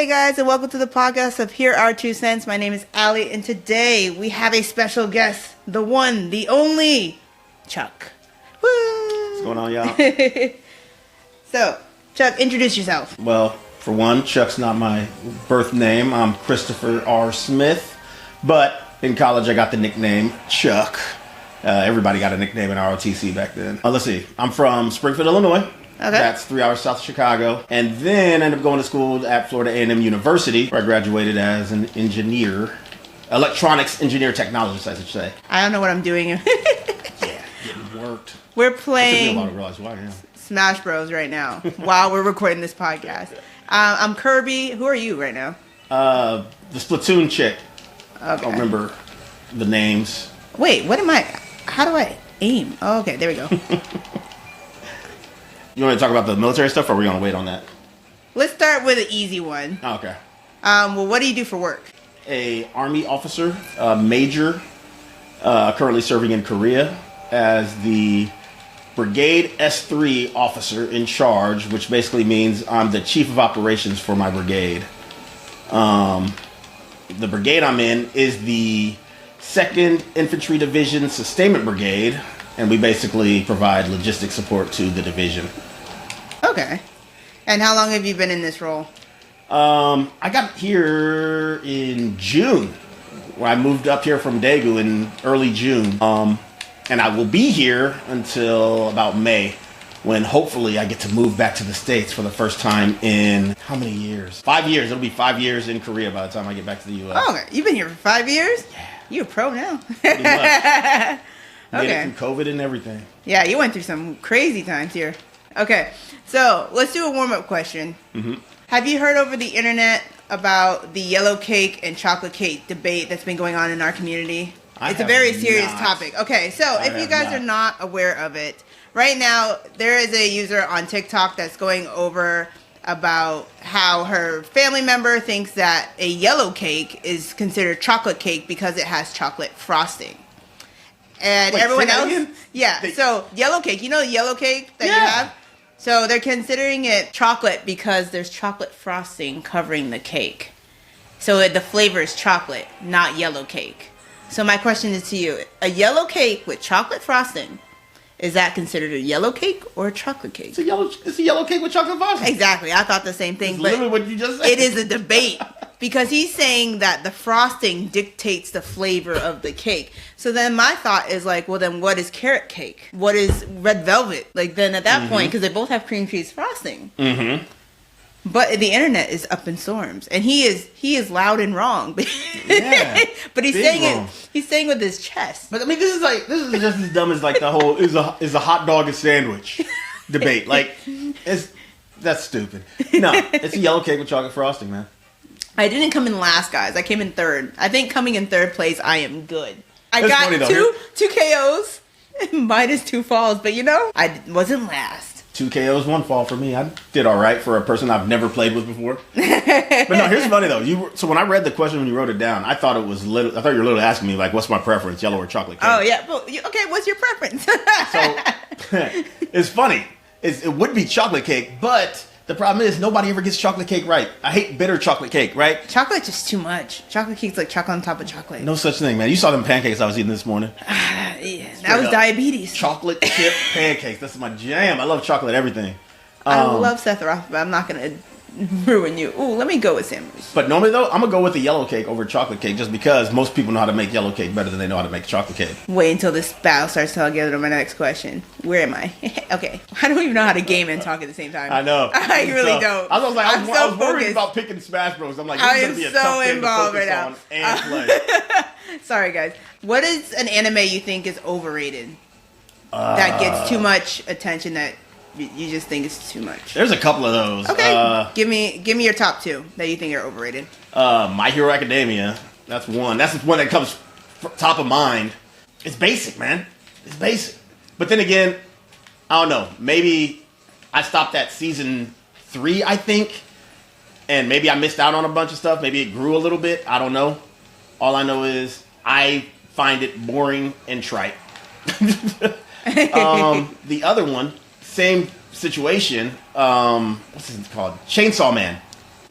Hey guys, and welcome to the podcast of Here Are 2 Cents. My name is Allie, and today we have a special guest, the one, the only, Chuck. Woo! What's going on, y'all? So, Chuck, introduce yourself. Well, for one, Chuck's not my birth name. I'm Christopher R. Smith, but in college I got the nickname Chuck. Everybody got a nickname in ROTC back then. Let's see. I'm from Springfield, Illinois. Okay. That's 3 hours south of Chicago. And then I ended up going to school at Florida A&M University, where I graduated as an engineer. Electronics engineer technologist, I should say. I don't know what I'm doing. Yeah, getting worked. We're It took me a playing while to realize why, yeah. Smash Bros right now while we're recording this podcast. I'm Kirby. Who are you right now? The Splatoon chick. Okay. I don't remember the names. Wait, what am I? How do I aim? Oh, okay, there we go. You want to talk about the military stuff, or are we going to wait on that? Let's start with an easy one. Oh, okay. Well, what do you do for work? A Army officer, major, currently serving in Korea as the Brigade S3 officer in charge, which basically means I'm the chief of operations for my brigade. The brigade I'm in is the 2nd Infantry Division Sustainment Brigade, and we basically provide logistic support to the division. Okay. And how long have you been in this role? I got here in June, where I moved up here from Daegu in early June. And I will be here until about May, when hopefully I get to move back to the States for the first time in how many years? 5 years. It'll be 5 years in Korea by the time I get back to the U.S. Oh, okay. You've been here for 5 years? Yeah. You're a pro now. Pretty much. Made Okay. it through COVID and everything. Yeah, you went through some crazy times here. Okay, so let's do a warm-up question. Mm-hmm. Have you heard over the internet about the yellow cake and chocolate cake debate that's been going on in our community? It's a very serious topic. Okay, so if you guys are not aware of it, right now there is a user on TikTok that's going over about how her family member thinks that a yellow cake is considered chocolate cake because it has chocolate frosting. And Wait, everyone say that else, again? yeah. So yellow cake, you know the yellow cake that you have? So they're considering it chocolate because there's chocolate frosting covering the cake. So the flavor is chocolate, not yellow cake. So my question is to you, a yellow cake with chocolate frosting, is that considered a yellow cake or a chocolate cake? It's a yellow cake with chocolate frosting. Exactly. I thought the same thing. It's But literally what you just said. it is a debate because he's saying that the frosting dictates the flavor of the cake. So then my thought is like, well, then what is carrot cake? What is red velvet? Like then at that point, because they both have cream cheese frosting. Mm-hmm. But the internet is up in storms, and he is loud and wrong. Yeah, but he's saying wrong. He's saying with his chest. But I mean, this is just as dumb as like the whole is a hot dog a sandwich debate. Like, that's stupid. No, it's a yellow cake with chocolate frosting, man. I didn't come in last, guys. I came in third. I think coming in third place, I am good. I That's got funny, two KOs, minus 2 falls, but I wasn't last. 2 KOs, 1 fall for me. I did all right for a person I've never played with before. But no, here's funny though. So when I read the question when you wrote it down, I thought you were literally asking me like, "What's my preference, yellow or chocolate cake?" Oh yeah. Well, okay. What's your preference? So it's funny. It would be chocolate cake, but the problem is nobody ever gets chocolate cake right. I hate bitter chocolate cake, right? Chocolate's just too much. Chocolate cake's like chocolate on top of chocolate. No such thing, man. You saw them pancakes I was eating this morning. Yeah, that was diabetes. Chocolate chip pancakes. That's my jam. I love chocolate everything. I love Seth Roth, but I'm not going to ruin you. Ooh, let me go with sandwich. But normally, though, I'm going to go with the yellow cake over chocolate cake just because most people know how to make yellow cake better than they know how to make chocolate cake. Wait until this battle starts together to my next question. Where am I? Okay. I don't even know how to game and talk at the same time. I know. I really don't. I was worried focused. about picking Smash Bros. I'm like, this is going to be a tough thing to focus on and play. Sorry, guys. What is an anime you think is overrated? That gets too much attention that you just think it's too much. There's a couple of those. Okay, give me your top 2 that you think are overrated. My Hero Academia. That's one. That's the one that comes top of mind. It's basic, man. It's basic. But then again, I don't know. Maybe I stopped at season 3, I think, and maybe I missed out on a bunch of stuff. Maybe it grew a little bit. I don't know. All I know is I find it boring and trite. The other one, same situation. What's it called? Chainsaw Man.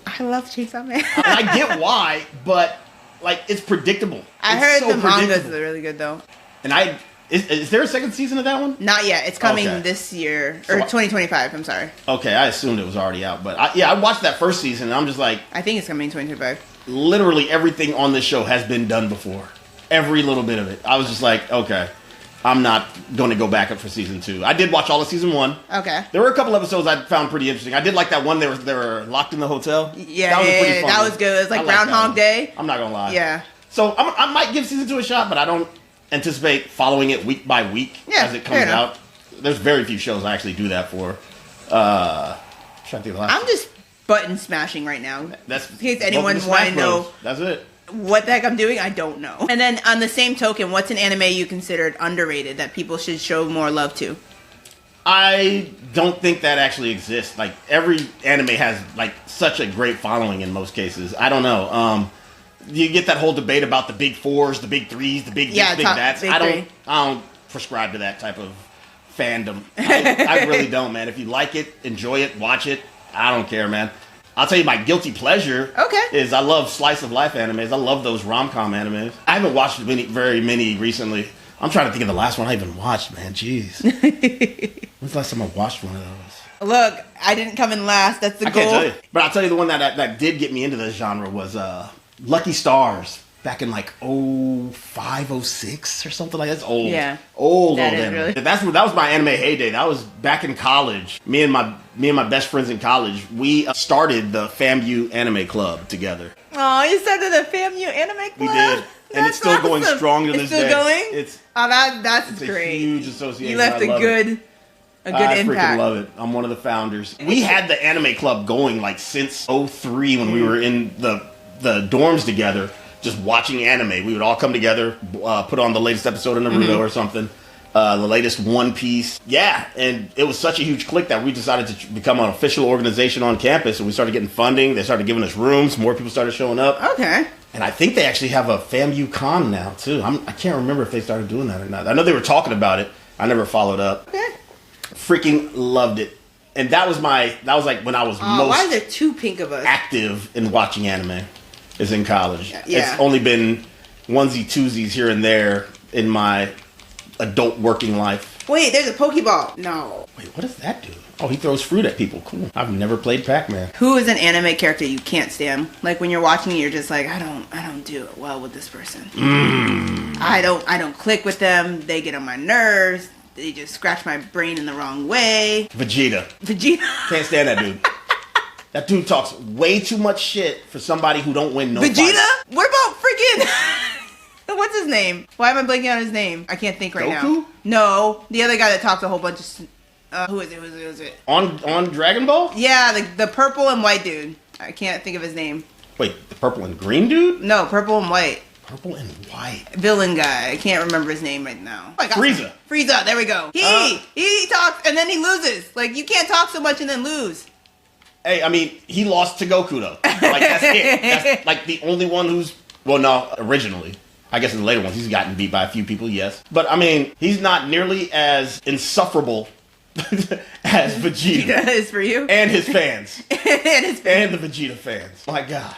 I love Chainsaw Man. And I get why, but like it's predictable. I It's heard so the manga's predictable. really good though. And is there a second season of that one? Not yet. It's coming Okay. this year or 2025. I'm sorry. Okay, I assumed it was already out, but I watched that first season and I'm just like, I think it's coming in 2025. literally everything on this show has been done before. Every little bit of it. I was just like, okay, I'm not going to go back up for season 2. I did watch all of season 1. Okay. There were a couple episodes I found pretty interesting. I did like that one. They were locked in the hotel. Yeah, that was good. It was like Groundhog Day. I'm not gonna lie. Yeah. So I might give season 2 a shot, but I don't anticipate following it week by week as it comes out. There's very few shows I actually do that for. Trying to think of the last. I'm just button smashing right now. That's in case anyone want to know. That's it. What the heck I'm doing, I don't know. And then on the same token, what's an anime you considered underrated that people should show more love to? I don't think that actually exists. Like every anime has like such a great following in most cases. I don't know. You get that whole debate about the big 4s, the big 3s, the big this, big that's. Big I don't prescribe to that type of fandom. I really don't, man. If you like it, enjoy it, watch it. I don't care, man. I'll tell you my guilty pleasure is I love slice of life animes. I love those rom-com animes. I haven't watched very many recently. I'm trying to think of the last one I even watched, man. Jeez. When's the last time I watched one of those? Look, I didn't come in last. That's the goal. I can't tell you. But I'll tell you the one that did get me into this genre was Lucky Stars. Back in like 05, 06 or something like that. That's old. Yeah. Old that anime. Really... That was my anime heyday. That was back in college. Me and my best friends in college, we started the FAMU anime club together. Oh, you started a FAMU anime club? We did. And it's still going strong to this day. It's still going? It's that's great. A huge association. You left a good impact. I freaking love it. I'm one of the founders. We had the anime club going like since 03 when we were in the dorms together. Just watching anime. We would all come together, put on the latest episode of Naruto or something, the latest One Piece. Yeah, and it was such a huge clique that we decided to become an official organization on campus, and we started getting funding. They started giving us rooms. More people started showing up. Okay. And I think they actually have a FAMU Con now, too. I can't remember if they started doing that or not. I know they were talking about it. I never followed up. Okay. Freaking loved it. And that was like when I was most why is there 2 pink of us? Active in watching anime. Is in college. Yeah. It's only been onesie twosies here and there in my adult working life. Wait, there's a Pokeball. No. Wait, what does that do? Oh, he throws fruit at people. Cool. I've never played Pac-Man. Who is an anime character you can't stand? Like when you're watching it, you're just like, I don't do it well with this person. I don't click with them. They get on my nerves. They just scratch my brain in the wrong way. Vegeta. Can't stand that dude. That dude talks way too much shit for somebody who don't win no Vegeta? fights. What about freaking... What's his name? Why am I blanking on his name? I can't think right Goku? now. No, the other guy that talks a whole bunch of... who is it? On Dragon Ball? Yeah, the purple and white dude. I can't think of his name. Wait, the purple and green dude? No, purple and white. Purple and white. Villain guy. I can't remember his name right now. Oh, Frieza, there we go. He talks and then he loses. Like, you can't talk so much and then lose. Hey, I mean, he lost to Goku, though. Like, that's it. That's, like, the only one who's... Well, no, originally. I guess in the later ones, he's gotten beat by a few people, yes. But, I mean, he's not nearly as insufferable as Vegeta. Vegeta is for you? And his fans. And the Vegeta fans. My God.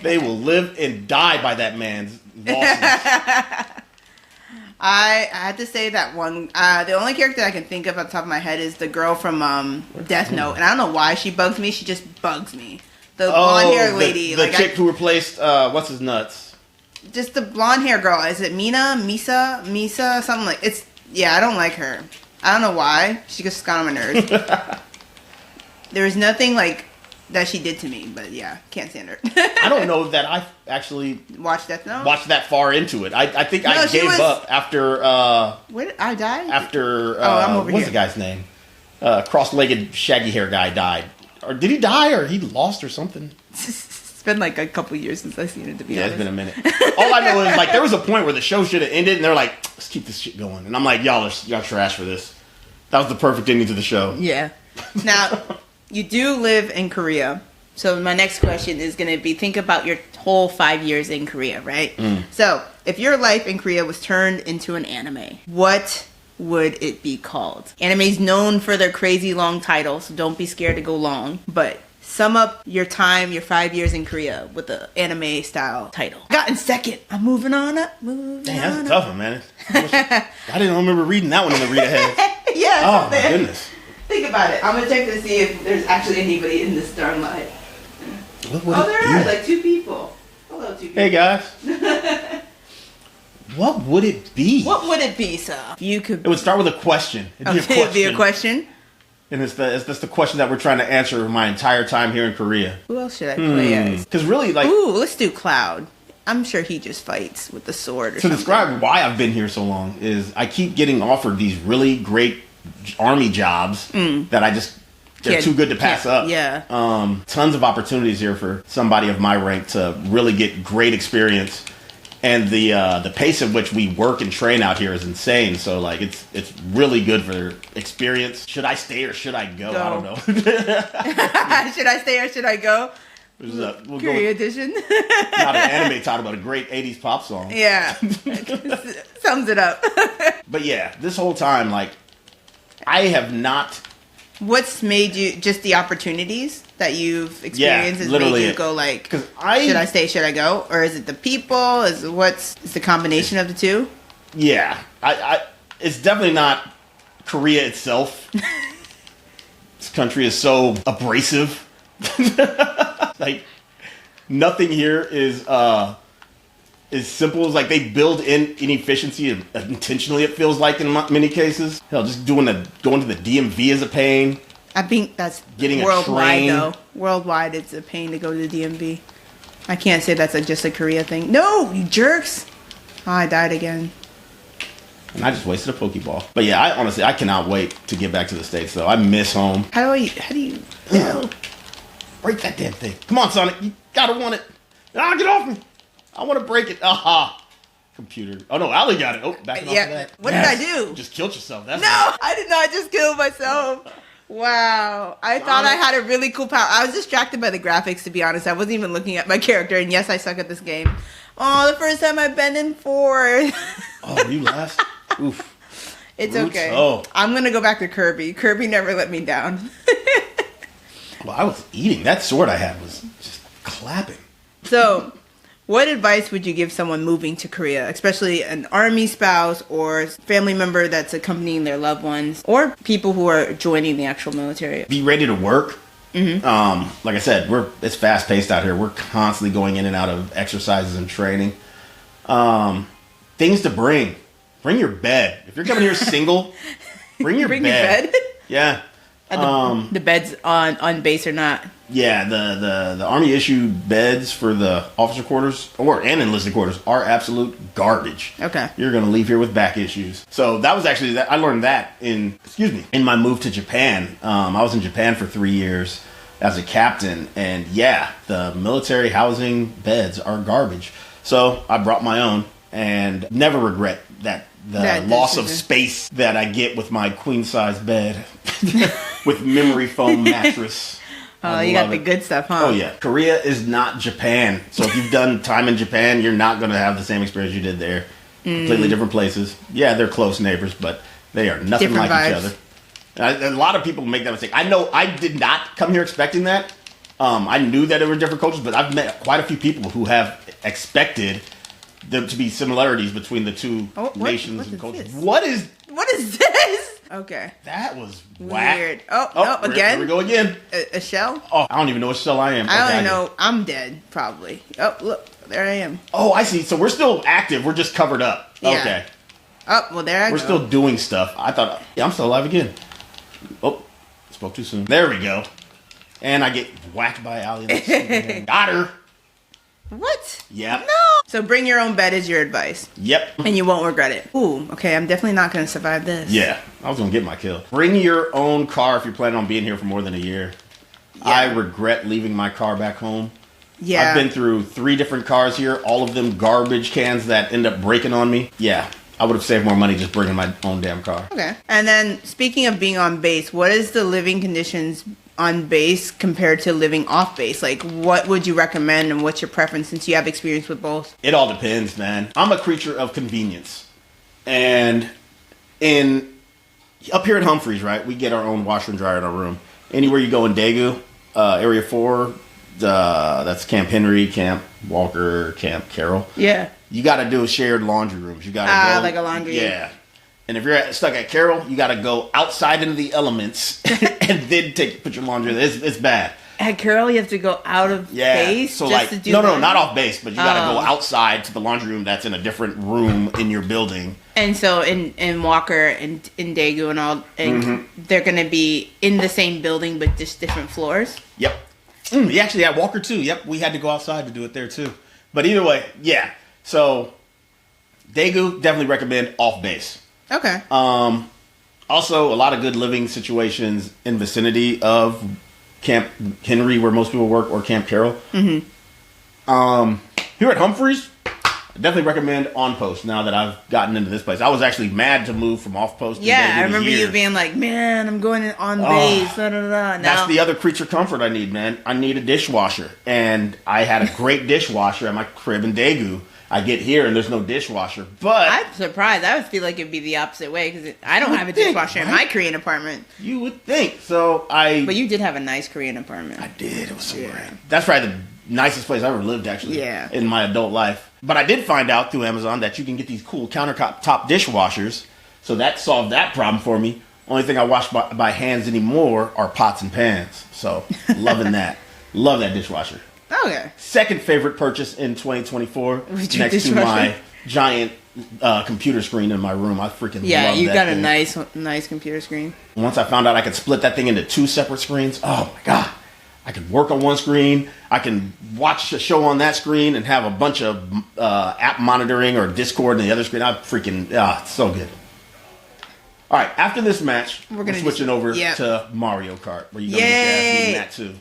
They will live and die by that man's losses. I had to say that one. The only character I can think of off the top of my head is the girl from Death Note, and I don't know why she bugs me. She just bugs me. The blonde hair lady, the chick who replaced what's his nuts. Just the blonde hair girl. Is it Misa, something like it's. Yeah, I don't like her. I don't know why. She just got on my nerves. There was nothing like that she did to me, but yeah, can't stand her. I don't know that I actually watched Death Note. Watched that far into it. I think I gave up after. What did I die? After I'm over what's here. the guy's name? Cross-legged, shaggy hair guy died, or did he die, or he lost, or something? It's been like a couple years since I've seen it. To be honest, it's been a minute. All I know is like there was a point where the show should have ended, and they're like, "Let's keep this shit going," and I'm like, y'all trash for this. That was the perfect ending to the show. Yeah. Now, you do live in Korea. So my next question is going to be, think about your whole 5 years in Korea, right? So if your life in Korea was turned into an anime, what would it be called? Anime is known for their crazy long titles, so don't be scared to go long. But Sum up your 5 years in Korea with the anime style title. Got in second. I'm moving on up. Damn, that's a tough one, man. I didn't remember reading that one in the read ahead. Yeah. Oh, my goodness. Think about it. I'm going to check to see if there's actually anybody in this darn live. Oh, there are like 2 people. Hello, 2 people. Hey, guys. What would it be? What would it be, sir? You could. It would start with a question. It'd be a question. And it's the question that we're trying to answer my entire time here in Korea. Who else should I play as? Because really, like... Ooh, let's do Cloud. I'm sure he just fights with the sword or something. To describe why I've been here so long is I keep getting offered these really great army jobs that I just... They're too good to pass up. Yeah. Tons of opportunities here for somebody of my rank to really get great experience. And the pace at which we work and train out here is insane. So like it's really good for experience. Should I stay or should I go? I don't know. Should I stay or should I go? Korea edition. Not an anime title, but a great 80s pop song. Yeah. Sums it up. But yeah, this whole time, like, I have not... What's made you, just the opportunities that you've experienced has made you go like, should I stay, should I go? Or is it the people? Is the combination of the two? Yeah. It's definitely not Korea itself. This country is so abrasive. Like, nothing here is simple. It's like they build in inefficiency intentionally, it feels like, in many cases. Hell, just going to the DMV is a pain. I think that's getting worldwide, though. Worldwide, it's a pain to go to the DMV. I can't say that's just a Korea thing. No, you jerks! Oh, I died again. And I just wasted a Pokeball. But yeah, I cannot wait to get back to the States, though. I miss home. How do you... Break that damn thing. Come on, Sonic. You gotta want it. Ah, get off me. I want to break it. Aha. Computer. Oh, no, Allie got it. Oh, backing off of that. What did I do? Just killed yourself. That's I did not just kill myself. Wow. I thought I had a really cool power. I was distracted by the graphics, to be honest. I wasn't even looking at my character. And yes, I suck at this game. Oh, the first time I've been in 4. Oh, you last? Oof. It's okay. I'm going to go back to Kirby. Kirby never let me down. Well, I was eating. That sword I had was just clapping. So, what advice would you give someone moving to Korea, especially an army spouse or family member that's accompanying their loved ones, or people who are joining the actual military? Be ready to work. Mm-hmm. Like I said, it's fast paced out here. We're constantly going in and out of exercises and training. Things to bring. Bring your bed. If you're coming here single, bring your bed. Yeah. The beds on base or not? Yeah, the Army issued beds for the officer quarters and enlisted quarters are absolute garbage. Okay. You're going to leave here with back issues. So that was actually, I learned that in my move to Japan. I was in Japan for 3 years as a captain, and yeah, the military housing beds are garbage. So I brought my own and never regret that loss of space that I get with my queen size bed with memory foam mattress. Oh, you got the good stuff, huh? Oh, yeah. Korea is not Japan. So if you've done time in Japan, you're not going to have the same experience you did there. Completely different places. Yeah, they're close neighbors, but they are nothing different like vibes. each other. A lot of people make that mistake. I know I did not come here expecting that. I knew that there were different cultures, but I've met quite a few people who have expected there to be similarities between the two nations and cultures. This? What is this? Okay. That was whack. Weird. Oh, no, again? Here we go again. A shell? Oh, I don't even know what shell I am. I don't know. I'm dead, probably. Oh, look. There I am. Oh, I see. So we're still active. We're just covered up. Yeah. Okay. Oh, well, there I go. We're still doing stuff. I thought, yeah, I'm still alive again. Oh, spoke too soon. There we go. And I get whacked by Allie. Got her. What? Yep. No. So bring your own bed is your advice. Yep. And you won't regret it. Ooh, okay. I'm definitely not going to survive this. Yeah. I was going to get my kill. Bring your own car if you're planning on being here for more than a year. Yeah. I regret leaving my car back home. Yeah. I've been through 3 different cars here. All of them garbage cans that end up breaking on me. Yeah. I would have saved more money just bringing my own damn car. Okay. And then speaking of being on base, what is the living conditions on base compared to living off base? Like, what would you recommend and what's your preference since you have experience with both? It all depends, man. I'm a creature of convenience. And up here at Humphreys, right, we get our own washer and dryer in our room. Anywhere you go in Daegu, Area 4, that's Camp Henry, Camp Walker, Camp Carroll. Yeah. You got to do shared laundry rooms. You got to go. Like a laundry. Yeah. And if you're stuck at Carroll, you got to go outside into the elements and then put your laundry there. It's bad. At Carroll, you have to go out of base so just to do no, laundry? not off base, but you got to go outside to the laundry room that's in a different room in your building. And so in Walker and in Daegu and all, and they're going to be in the same building but just different floors? Yep. Yeah, actually, at Walker too. Yep, we had to go outside to do it there too. But either way, yeah. So Daegu, definitely recommend off base. Okay. Also, a lot of good living situations in vicinity of Camp Henry, where most people work, or Camp Carroll. Here at Humphreys, I definitely recommend on post. Now that I've gotten into this place, I was actually mad to move from off post. Yeah, I remember you being like, "Man, I'm going on base." That's the other creature comfort I need, man. I need a dishwasher, and I had a great dishwasher at my crib in Daegu. I get here and there's no dishwasher, but I'm surprised. I would feel like it'd be the opposite way because I don't have a dishwasher in my Korean apartment. You would think so. But you did have a nice Korean apartment. I did. It was so great. That's probably the nicest place I ever lived, actually. Yeah. In my adult life. But I did find out through Amazon that you can get these cool countertop dishwashers, so that solved that problem for me. Only thing I wash by hands anymore are pots and pans. So loving that. Love that dishwasher. Okay. Second favorite purchase in 2024 next to my giant computer screen in my room. I freaking love that. Yeah, you got thing. a nice computer screen. Once I found out I could split that thing into 2 separate screens, oh my God. I can work on one screen. I can watch a show on that screen and have a bunch of app monitoring or Discord on the other screen. It's so good. All right, after this match, we're switching over to Mario Kart. Where you going to ask me that too?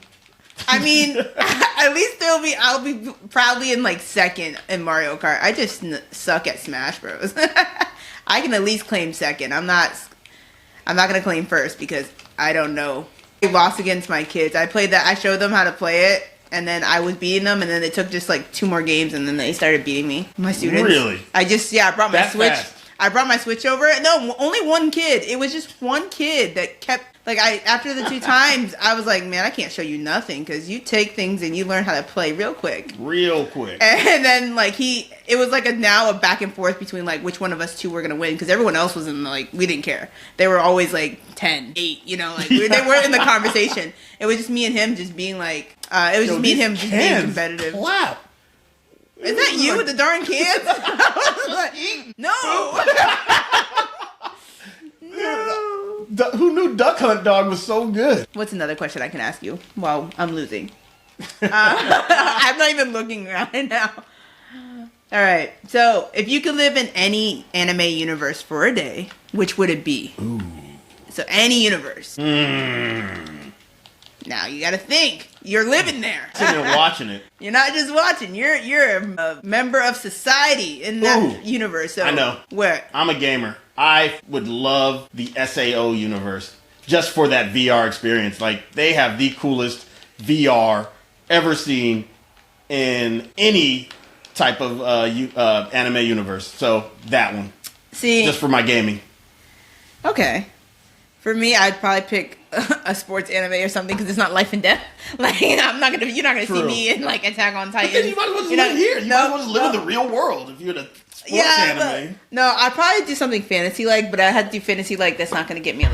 I mean, at least I'll be probably in like second in Mario Kart. I just suck at Smash Bros. I can at least claim second. I'm not gonna claim first because I don't know. I lost against my kids. I played that. I showed them how to play it, and then I was beating them, and then they took just like 2 more games, and then they started beating me. My students. Really? I brought my Switch. Fast. I brought my Switch over. No, only one kid. It was just one kid that kept. After the 2 times, I was like, man, I can't show you nothing because you take things and you learn how to play real quick. And then, it was like a back and forth between, which one of us 2 were going to win because everyone else was we didn't care. They were always, 10, 8, they weren't in the conversation. It was just me and him just being, being competitive. Clap. Is that you with the darn cans? No. Who knew Duck Hunt Dog was so good? What's another question I can ask you while I'm losing? I'm not even looking right now. All right. So, if you could live in any anime universe for a day, which would it be? Ooh. So, any universe. Now, you got to think. You're living there. Sitting and watching it. You're not just watching. You're a member of society in that universe. So, I know. Where? I'm a gamer. I would love the SAO universe just for that VR experience. They have the coolest VR ever seen in any type of anime universe. So that one. See, just for my gaming. Okay. For me, I'd probably pick a sports anime or something because it's not life and death. You're not gonna see me in Attack on Titan. But then you might as well just live here. You might as well just live in the real world if you're in a sports anime. No, I'd probably do something fantasy-like, but I had to do fantasy-like that's not gonna get me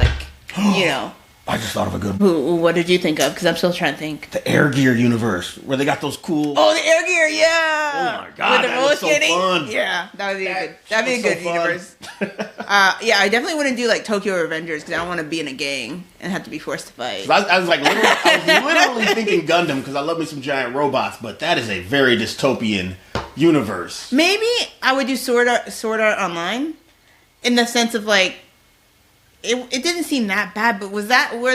I just thought of a good one. What did you think of? Because I'm still trying to think. The Air Gear universe, where they got those cool... Oh, the Air Gear, yeah! Oh my God, that was so fun. Yeah, that'd be a good universe. Yeah, I definitely wouldn't do Tokyo Revengers because I don't want to be in a gang and have to be forced to fight. I was literally thinking Gundam because I love me some giant robots, but that is a very dystopian universe. Maybe I would do Sword Art Online in the sense of it didn't seem that bad, but were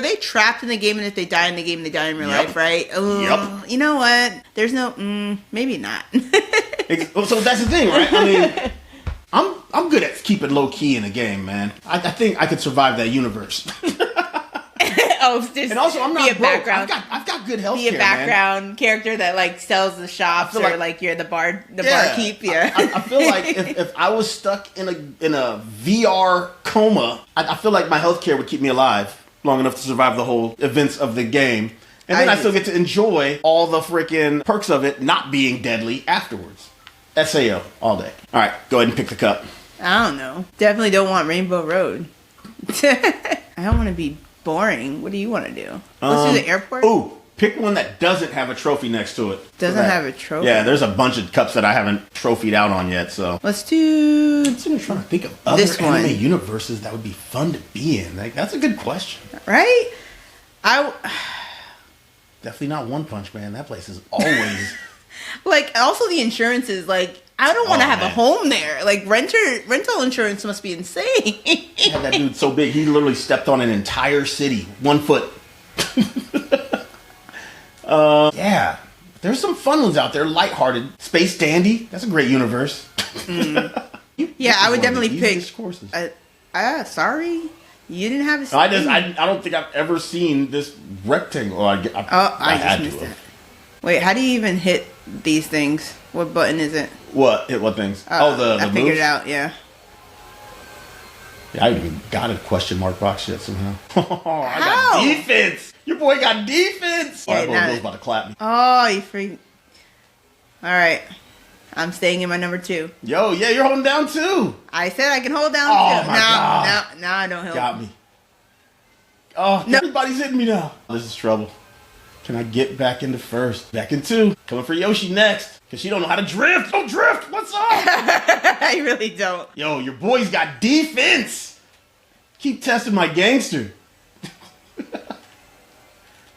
they trapped in the game and if they die in the game, they die in real life, right? Yep. You know what? There's no, maybe not. So that's the thing, right? I mean, I'm good at keeping low key in a game, man. I think I could survive that universe. And also, I'm not broke. I've got good health care, be a background character that sells the shops or you're the barkeep. Yeah, I feel like if I was stuck in a VR coma, I feel like my health care would keep me alive long enough to survive the whole events of the game. And then I still get to enjoy all the freaking perks of it not being deadly afterwards. SAO all day. All right, go ahead and pick the cup. I don't know. Definitely don't want Rainbow Road. I don't want to be boring. What do you want to do? Let's do the airport. Ooh, pick one that doesn't have a trophy next to it. Doesn't have a trophy? Yeah, there's a bunch of cups that I haven't trophied out on yet, so. Let's do... I'm trying to think of other anime universes that would be fun to be in. Like, that's a good question. Right? Definitely not One Punch Man. That place is always... Like, also the insurances, like... I don't want to have a home there. Like, rental insurance must be insane. Yeah, that dude's so big, he literally stepped on an entire city. 1 foot. Yeah. There's some fun ones out there. Lighthearted. Space Dandy. That's a great universe. Yeah, I would definitely pick... courses. Sorry? You didn't have a... I don't think I've ever seen this rectangle. I just missed it. Wait, how do you even hit these things? What button is it? What? Hit what things? The I figured moves? it out, yeah. Yeah, I even got a question mark box shit somehow. I got defense! Your boy got defense! Yeah, Bill's about to clap me. Oh, you freak. Alright. I'm staying in my number 2. Yo, yeah, you're holding down 2. I said I can hold down 2. My God. Now I don't help. Got me. Oh, no. Everybody's hitting me now. This is trouble. Can I get back into first? Back in 2. Coming for Yoshi next. Because she don't know how to drift. Don't drift. What's up? I really don't. Yo, your boy's got defense. Keep testing my gangster.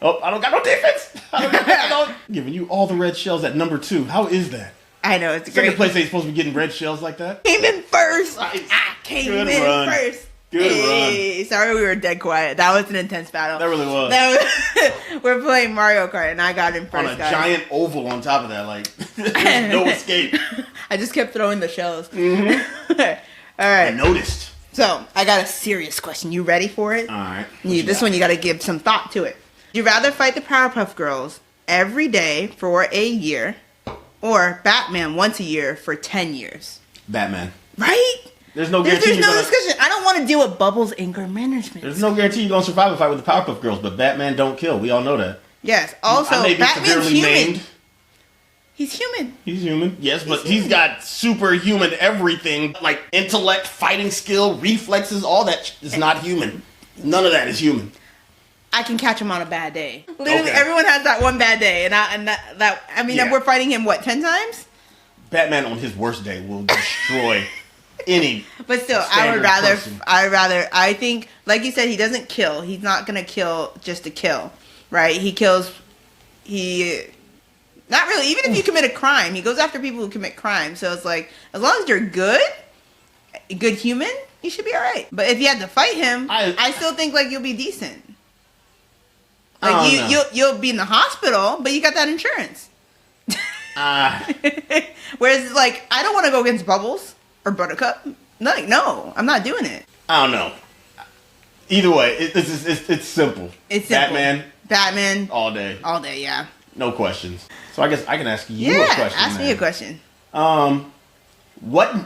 Oh, I don't got no defense. Giving you all the red shells at number 2. How is that? I know, it's Second great. place ain't supposed to be getting red shells like that. Came in first. Nice. I came Good in run. first. Good run. Sorry we were dead quiet. That was an intense battle. That really was. We're playing Mario Kart and I got in first. On a giant oval on top of that, like, there's no escape. I just kept throwing the shells. Mm-hmm. All right. I noticed. So, I got a serious question. You ready for it? All right. This one you got to give some thought to it. Would you rather fight the Powerpuff Girls every day for a year or Batman once a year for 10 years? Batman. Right? There's no guarantee. There's no discussion. I don't want to deal with Bubbles' anger management. There's no guarantee you're going to survive a fight with the Powerpuff Girls, but Batman don't kill. We all know that. Yes. Also, I may be Batman's severely human. maimed. He's human. He's human. Yes, but he's got superhuman everything. Like intellect, fighting skill, reflexes, all that is not human. None of that is human. I can catch him on a bad day. Literally, everyone has that one bad day. And we're fighting him, what, 10 times? Batman on his worst day will destroy any. But still, I think, like you said, he doesn't kill. He's not going to kill just to kill, right? Not really. Even if you commit a crime, he goes after people who commit crime. So it's like, as long as you're good human, you should be all right. But if you had to fight him, I still think like you'll be decent. Like you'll be in the hospital, but you got that insurance. Whereas like I don't want to go against Bubbles or Buttercup. No, I'm not doing it. I don't know. Either way, it's simple. It's simple. Batman. All day. All day, yeah. No questions. So I guess I can ask you a question. Ask me a question. What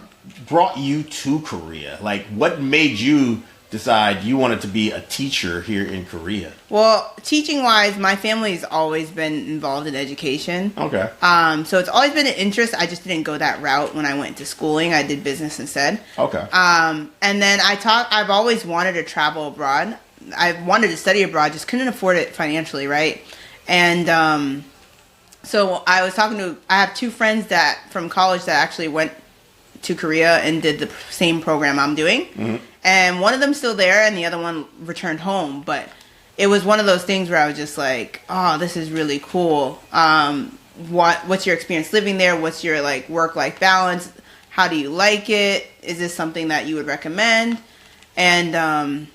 brought you to Korea? Like, what made you decide you wanted to be a teacher here in Korea? Well, teaching-wise, my family's always been involved in education. Okay. So it's always been an interest. I just didn't go that route when I went to schooling. I did business instead. Okay. And then I've always wanted to travel abroad. I wanted to study abroad, just couldn't afford it financially, right? And so I have 2 friends from college that actually went to Korea and did the same program I'm doing. Mm-hmm. And one of them's still there and the other one returned home. But it was one of those things where I was just like, oh, this is really cool. What's your experience living there? What's your like work-life balance? How do you like it? Is this something that you would recommend? And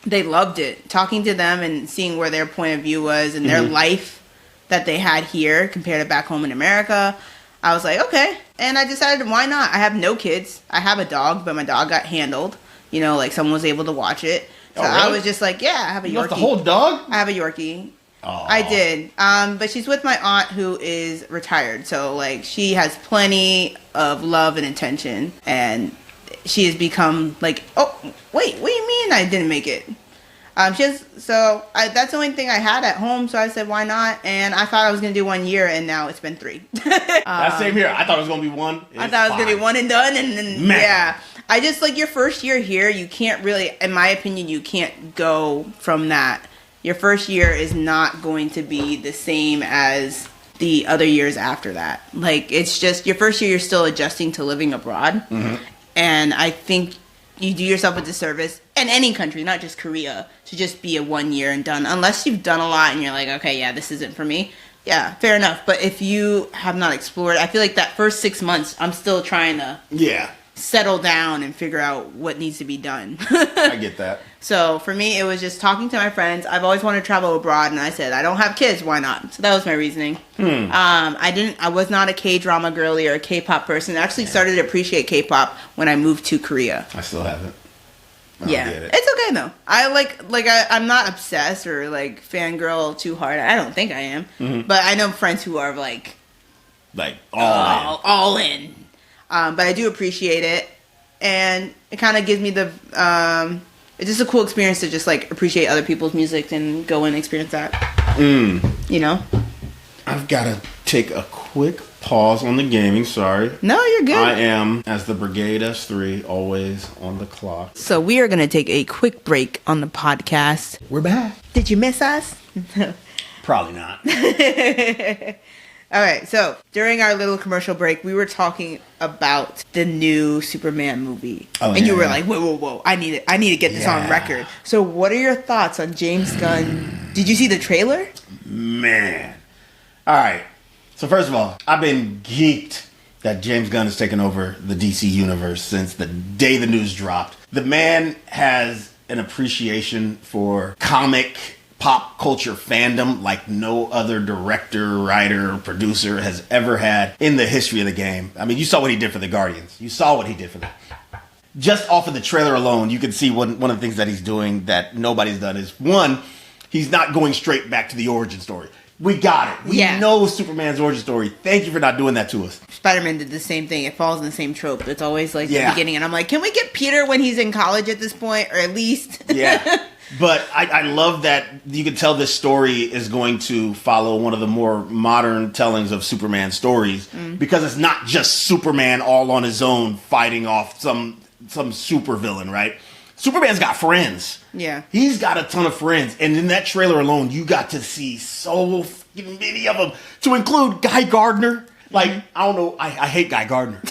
they loved it. Talking to them and seeing where their point of view was and their life that they had here compared to back home in America, I was like, okay. And I decided, why not? I have no kids. I have a dog, but my dog got handled. You know, like someone was able to watch it. So really? I was just like, yeah, I have a Yorkie. You left the whole dog? I have a Yorkie. Aww. I did. But she's with my aunt who is retired. So, like, she has plenty of love and attention. And she has become like, oh, wait, what do you mean I didn't make it? That's the only thing I had at home, so I said, why not? And I thought I was going to do 1 year, and now it's been 3. That same here. I thought it was going to be 1. I thought it was going to be 1 and done, and then, yeah. I just, like, your first year here, you can't really, in my opinion, you can't go from that. Your first year is not going to be the same as the other years after that. Like, it's just, your first year, you're still adjusting to living abroad. Mm-hmm. And I think you do yourself a disservice, in any country, not just Korea, to just be a 1 year and done. Unless you've done a lot and you're like, okay, yeah, this isn't for me. Yeah, fair enough. But if you have not explored, I feel like that first 6 months, I'm still trying to settle down and figure out what needs to be done. I get that. So for me, it was just talking to my friends. I've always wanted to travel abroad, and I said, I don't have kids, why not? So that was my reasoning. I was not a K-drama girly or a K-pop person. I actually started to appreciate K-pop when I moved to Korea. I still haven't. It's okay though. I'm not obsessed or like fangirl too hard. I don't think I am. Mm-hmm. But I know friends who are like all in. But I do appreciate it, and it kind of gives me the it's just a cool experience to just like appreciate other people's music and go and experience that. You know? I've got to take a quick pause on the gaming, sorry. No, you're good. I am, as the Brigade S3, always on the clock. So we are going to take a quick break on the podcast. We're back. Did you miss us? Probably not. All right, so during our little commercial break, we were talking about the new Superman movie. And you were like, whoa, I need to get this on record. So what are your thoughts on James Gunn? Did you see the trailer? Man. All right. So first of all, I've been geeked that James Gunn has taken over the DC universe since the day the news dropped. The man has an appreciation for comic pop culture fandom like no other director, writer, producer has ever had in the history of the game. I mean, you saw what he did for the Guardians. You saw what he did for them. Just off of the trailer alone, you can see one of the things that he's doing that nobody's done is, one, he's not going straight back to the origin story. We got it. We know Superman's origin story. Thank you for not doing that to us. Spider-Man did the same thing. It falls in the same trope. It's always like the beginning. And I'm like, can we get Peter when he's in college at this point? Or at least... Yeah. But I love that you can tell this story is going to follow one of the more modern tellings of Superman stories. Because it's not just Superman all on his own fighting off some supervillain, right? Superman's got friends. Yeah. He's got a ton of friends. And in that trailer alone, you got to see so many of them. To include Guy Gardner. Like, I don't know. I hate Guy Gardner.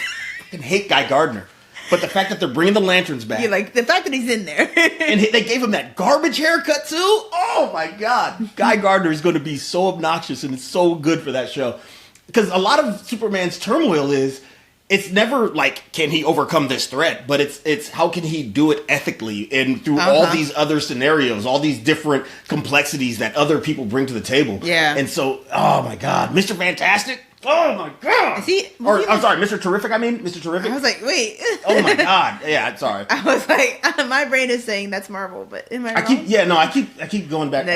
I hate Guy Gardner. But the fact that they're bringing the lanterns back. Yeah, like, the fact that he's in there. And they gave him that garbage haircut, too. Oh, my God. Guy Gardner is going to be so obnoxious, and it's so good for that show. Because a lot of Superman's turmoil is... It's never like, can he overcome this threat? But it's how can he do it ethically and through all these other scenarios, all these different complexities that other people bring to the table. Yeah. And so, oh my God, Mr. Fantastic. Oh my God. I'm sorry, Mr. Terrific. Mr. Terrific. I was like, wait. Oh my God. Yeah, sorry. I was like, my brain is saying that's Marvel, but am I wrong? I keep going back.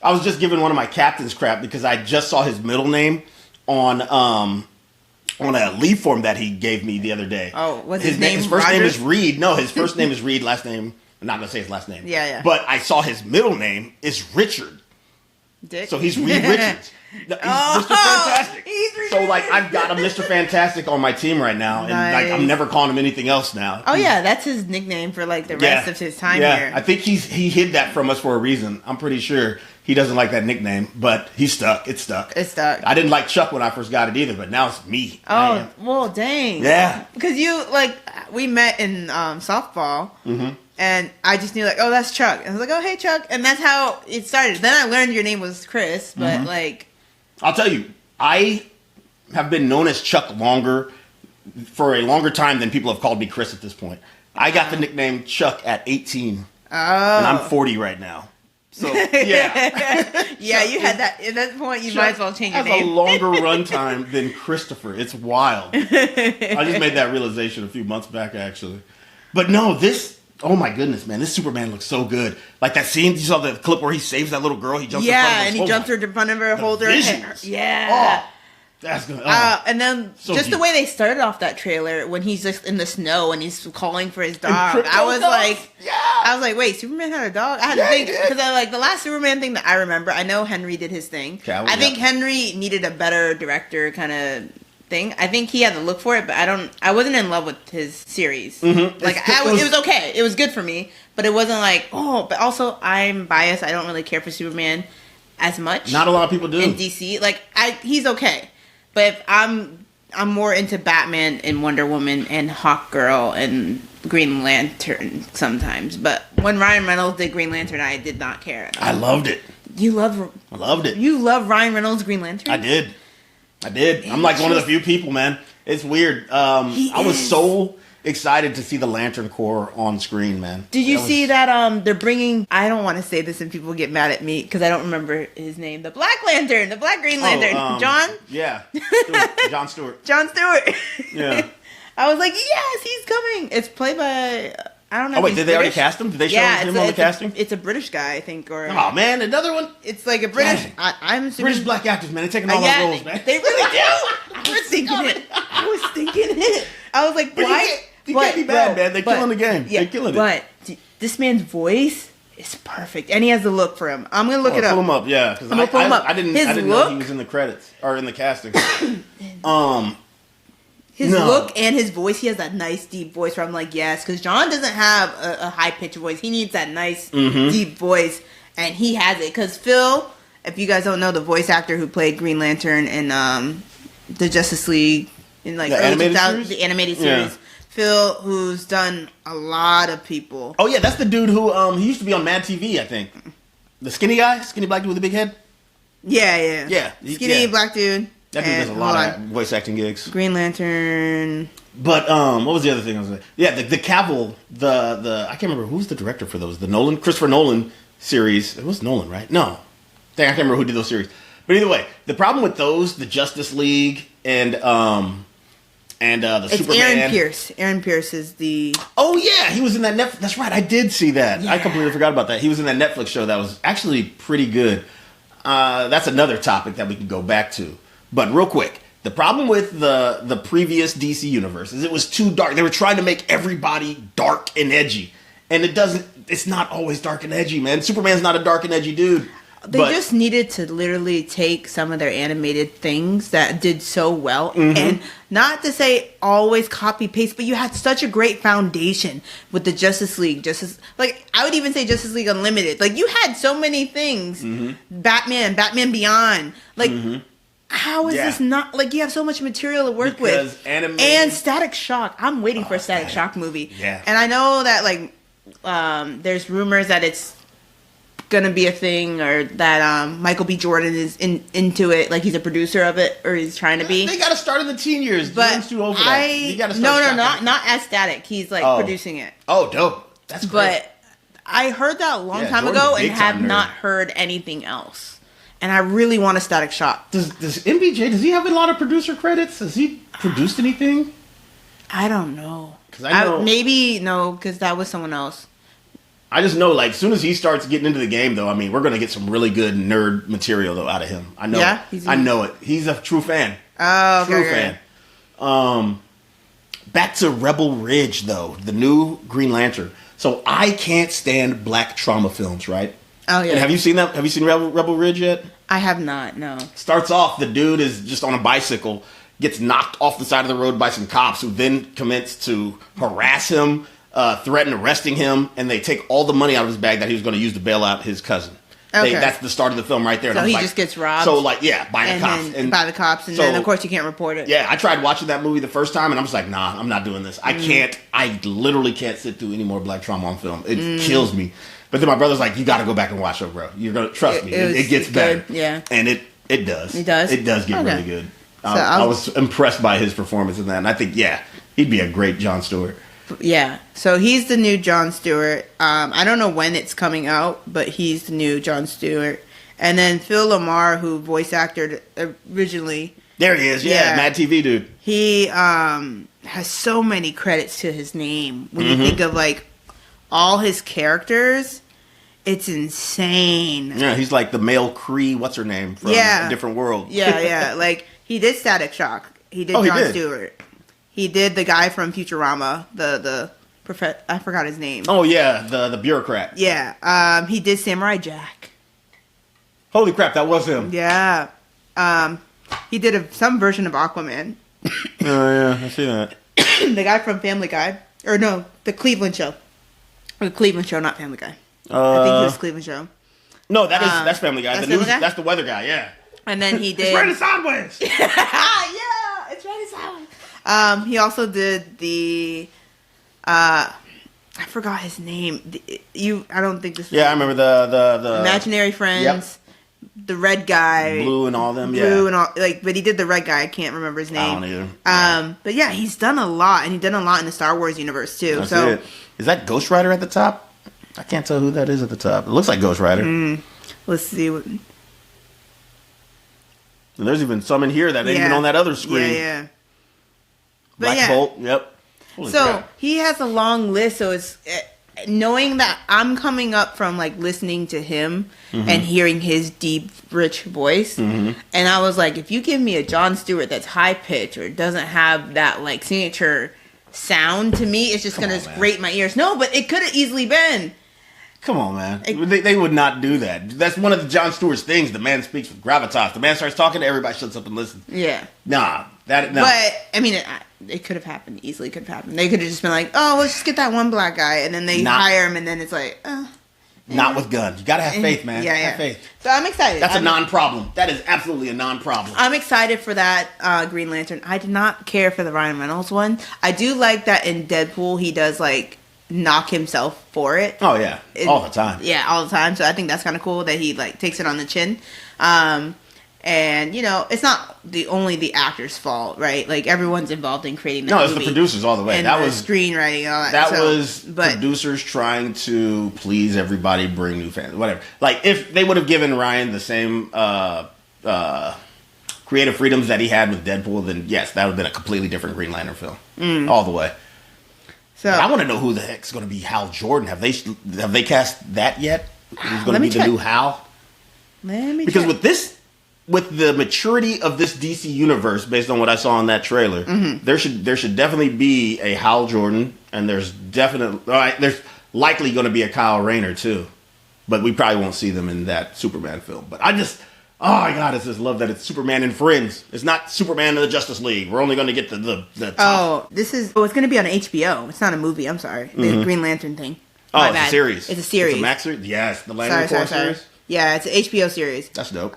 I was just giving one of my captains crap because I just saw his middle name on a leave form that he gave me the other day. Oh, what's his name? His first name is Reed. No, his first name is Reed. Last name, I'm not going to say his last name. Yeah. But I saw his middle name is Richard. Dick? So he's Reed Richards. He's Mr. Fantastic. So, like, I've got a Mr. Fantastic on my team right now. And, like, I'm never calling him anything else now. Oh, yeah. That's his nickname for, like, the rest of his time here. I think he hid that from us for a reason. I'm pretty sure he doesn't like that nickname, but he's stuck. It's stuck. I didn't like Chuck when I first got it either, but now it's me. Oh, well, dang. Yeah. Because we met in softball. Mm-hmm. And I just knew, like, oh, that's Chuck. And I was like, oh, hey, Chuck. And that's how it started. Then I learned your name was Chris, but, like... I'll tell you, I have been known as Chuck for a longer time than people have called me Chris at this point. I got the nickname Chuck at 18. Oh. And I'm 40 right now. So, yeah. Yeah, you had that. At that point, you might as well change your name. Has a longer run time than Christopher. It's wild. I just made that realization a few months back, actually. But no, oh my goodness, man, this Superman looks so good. Like that scene, you saw the clip where he saves that little girl, he jumps in front of her. Yeah, and he jumps in front of her, holds her hand. Yeah. Oh, that's good. And then so just the way they started off that trailer, when he's just in the snow and he's calling for his dog, I was like, I was like, wait, Superman had a dog? I had to think, because like the last Superman thing that I remember, I know Henry did his thing. I think Henry needed a better director kind of thing. I think he had to look for it, but I wasn't in love with his series. Mm-hmm. Like it was okay. It was good for me, but it wasn't like, oh, but also I'm biased. I don't really care for Superman as much. Not a lot of people do. In DC. Like he's okay. But if I'm more into Batman and Wonder Woman and Hawkgirl and Green Lantern sometimes. But when Ryan Reynolds did Green Lantern, I did not care at all. I loved it. I loved it. You love Ryan Reynolds' Green Lantern? I did. I'm like one of the few people, man. It's weird. I was so excited to see the Lantern Corps on screen, man. Did you see that they're bringing, I don't want to say this and people get mad at me because I don't remember his name, the Black Lantern, the Black Green Lantern. John? Yeah. John Stewart. John Stewart. Yeah. I was like, yes, he's coming. It's played by, I don't know. Oh, wait, did they already cast him? Did they show him on the casting? It's a British guy, I think. Or oh, man, another one? It's like a British, I'm assuming. British black actors, man. They're taking all those roles, man. They really do. I was thinking it. I was like, why? You can't be bad, man. They're killing the game. Yeah, they're killing it. But this man's voice is perfect. And he has the look for him. I'm going to look it up. Pull him up, yeah. Because I didn't know he was in the credits, or in the casting. His look and his voice, he has that nice deep voice where I'm like, yes, because John doesn't have a high-pitched voice. He needs that nice deep voice, and he has it. Because Phil, if you guys don't know, the voice actor who played Green Lantern in the Justice League, in like the animated series, Phil, who's done a lot of people. Oh, yeah, that's the dude who, he used to be on Mad TV, I think. The skinny guy? Skinny black dude with a big head? Yeah. Yeah. Skinny black dude. That dude does a lot of voice acting gigs. Green Lantern. But what was the other thing I was like? Yeah, the Cavill, the I can't remember who's the director for those. The Christopher Nolan series. It was Nolan, right? No, I can't remember who did those series. But either way, the problem with those, the Justice League and the it's Superman. Aaron Pierce. Aaron Pierce is the. Oh yeah, he was in that Netflix. That's right, I did see that. Yeah. I completely forgot about that. He was in that Netflix show that was actually pretty good. That's another topic that we can go back to. But real quick, the problem with the previous DC universe is it was too dark. They were trying to make everybody dark and edgy. And it's not always dark and edgy, man. Superman's not a dark and edgy dude. They just needed to literally take some of their animated things that did so well and not to say always copy paste, but you had such a great foundation with the Justice League. I would even say Justice League Unlimited. Like you had so many things. Batman Beyond. Like how is this not like you have so much material to work with? And Static Shock. I'm waiting for a Static Shock movie. Yeah. And I know that like there's rumors that it's gonna be a thing, or that Michael B. Jordan is into it, like he's a producer of it, or he's trying to be. They gotta start in the teen years. But too old for that. You gotta start not as Static. He's like producing it. Oh, dope. That's great. But I heard that a long time ago and have not heard anything else. And I really want a Static Shock. Does MBJ, does he have a lot of producer credits? Has he produced anything? I don't know. Because I know maybe no, because that was someone else. I just know, like, as soon as he starts getting into the game, though, I mean, we're going to get some really good nerd material, though, out of him. I know it. I know it. He's a true fan. Oh, okay. True fan. Back to Rebel Ridge, though, the new Green Lantern. So I can't stand black trauma films, right? Oh, yeah. And have you seen that? Have you seen Rebel Ridge yet? I have not, no. Starts off, the dude is just on a bicycle, gets knocked off the side of the road by some cops who then commence to harass him, threaten arresting him, and they take all the money out of his bag that he was going to use to bail out his cousin. Okay. That's the start of the film right there. So he just gets robbed. So, like, yeah, by the cops. And then, of course, you can't report it. Yeah, I tried watching that movie the first time, and I'm just like, nah, I'm not doing this. I literally can't sit through any more black trauma on film. It kills me. But then my brother's like, you got to go back and watch it, bro. You're going to trust me. It gets better. Yeah. And it does. It does? It does get really good. I was impressed by his performance in that. And I think, he'd be a great Jon Stewart. Yeah. So he's the new Jon Stewart. I don't know when it's coming out, but he's the new Jon Stewart. And then Phil Lamar, who voice acted originally. There he is. Yeah. Mad TV dude. He has so many credits to his name. When you think of, like, all his characters, it's insane. Yeah, he's like the male Cree, what's her name, from A Different World. Yeah. Like, he did Static Shock. He did Jon Stewart. He did the guy from Futurama, the I forgot his name. Oh yeah, the bureaucrat. Yeah. He did Samurai Jack. Holy crap, that was him. Yeah. He did some version of Aquaman. Oh yeah, I see that. The guy from Family Guy, or no, the Cleveland Show. The Cleveland Show, not Family Guy. I think it was Cleveland Show. No, that's Family Guy. That's the news, Family Guy? That's the weather guy. Yeah. And then he did. It's right sideways. Yeah, it's right sideways. He also did the. I forgot his name. I don't think this. Yeah, I remember the Imaginary Friends. Yep. The red guy, Blue and all them, Blue and all, like, but he did the red guy. I can't remember his name. I don't either. But yeah, he's done a lot, and he's done a lot in the Star Wars universe too. That's so, it. Is that Ghost Rider at the top? I can't tell who that is at the top. It looks like Ghost Rider. Let's see. What, and there's even some in here that ain't even on that other screen. Yeah. But Black Bolt. Yep. Holy so crap. he has a long list. So it's knowing that I'm coming up from like listening to him and hearing his deep, rich voice, and I was like, if you give me a Jon Stewart that's high pitched or doesn't have that like signature sound, to me, it's just gonna grate my ears. No, but it could have easily been. Come on, man. They would not do that. That's one of the Jon Stewart's things. The man speaks with gravitas. The man starts talking, everybody shuts up and listens. Yeah. No. But, I mean, it could have happened. Easily could have happened. They could have just been like, oh, let's just get that one black guy. And then they hire him, and then it's like, Not with guns. You gotta have faith, man. Yeah. Have faith. So I'm excited. That's a non-problem. That is absolutely a non-problem. I'm excited for that Green Lantern. I did not care for the Ryan Reynolds one. I do like that in Deadpool, he does, like, knock himself for it. Oh, yeah. All the time. Yeah, all the time. So I think that's kind of cool that he, like, takes it on the chin. And, you know, it's not only the actor's fault, right? Like, everyone's involved in creating the movie. No, it's the producers all the way. And that the was screenwriting and all that. That was producers trying to please everybody, bring new fans, whatever. Like, if they would have given Ryan the same creative freedoms that he had with Deadpool, then yes, that would have been a completely different Green Lantern film. All the way. So but I want to know who the heck's going to be Hal Jordan. Have they cast that yet? Who's going to be the new Hal? Because with the maturity of this DC universe, based on what I saw in that trailer, there should definitely be a Hal Jordan, and there's likely going to be a Kyle Rayner too, but we probably won't see them in that Superman film. But I just love that it's Superman and Friends. It's not Superman and the Justice League. We're only going to get the top. It's going to be on HBO. It's not a movie. I'm sorry, the Green Lantern thing. It's a series. It's a series. It's a Max series. Yes, the Lantern Corps series. Yeah, it's an HBO series. That's dope.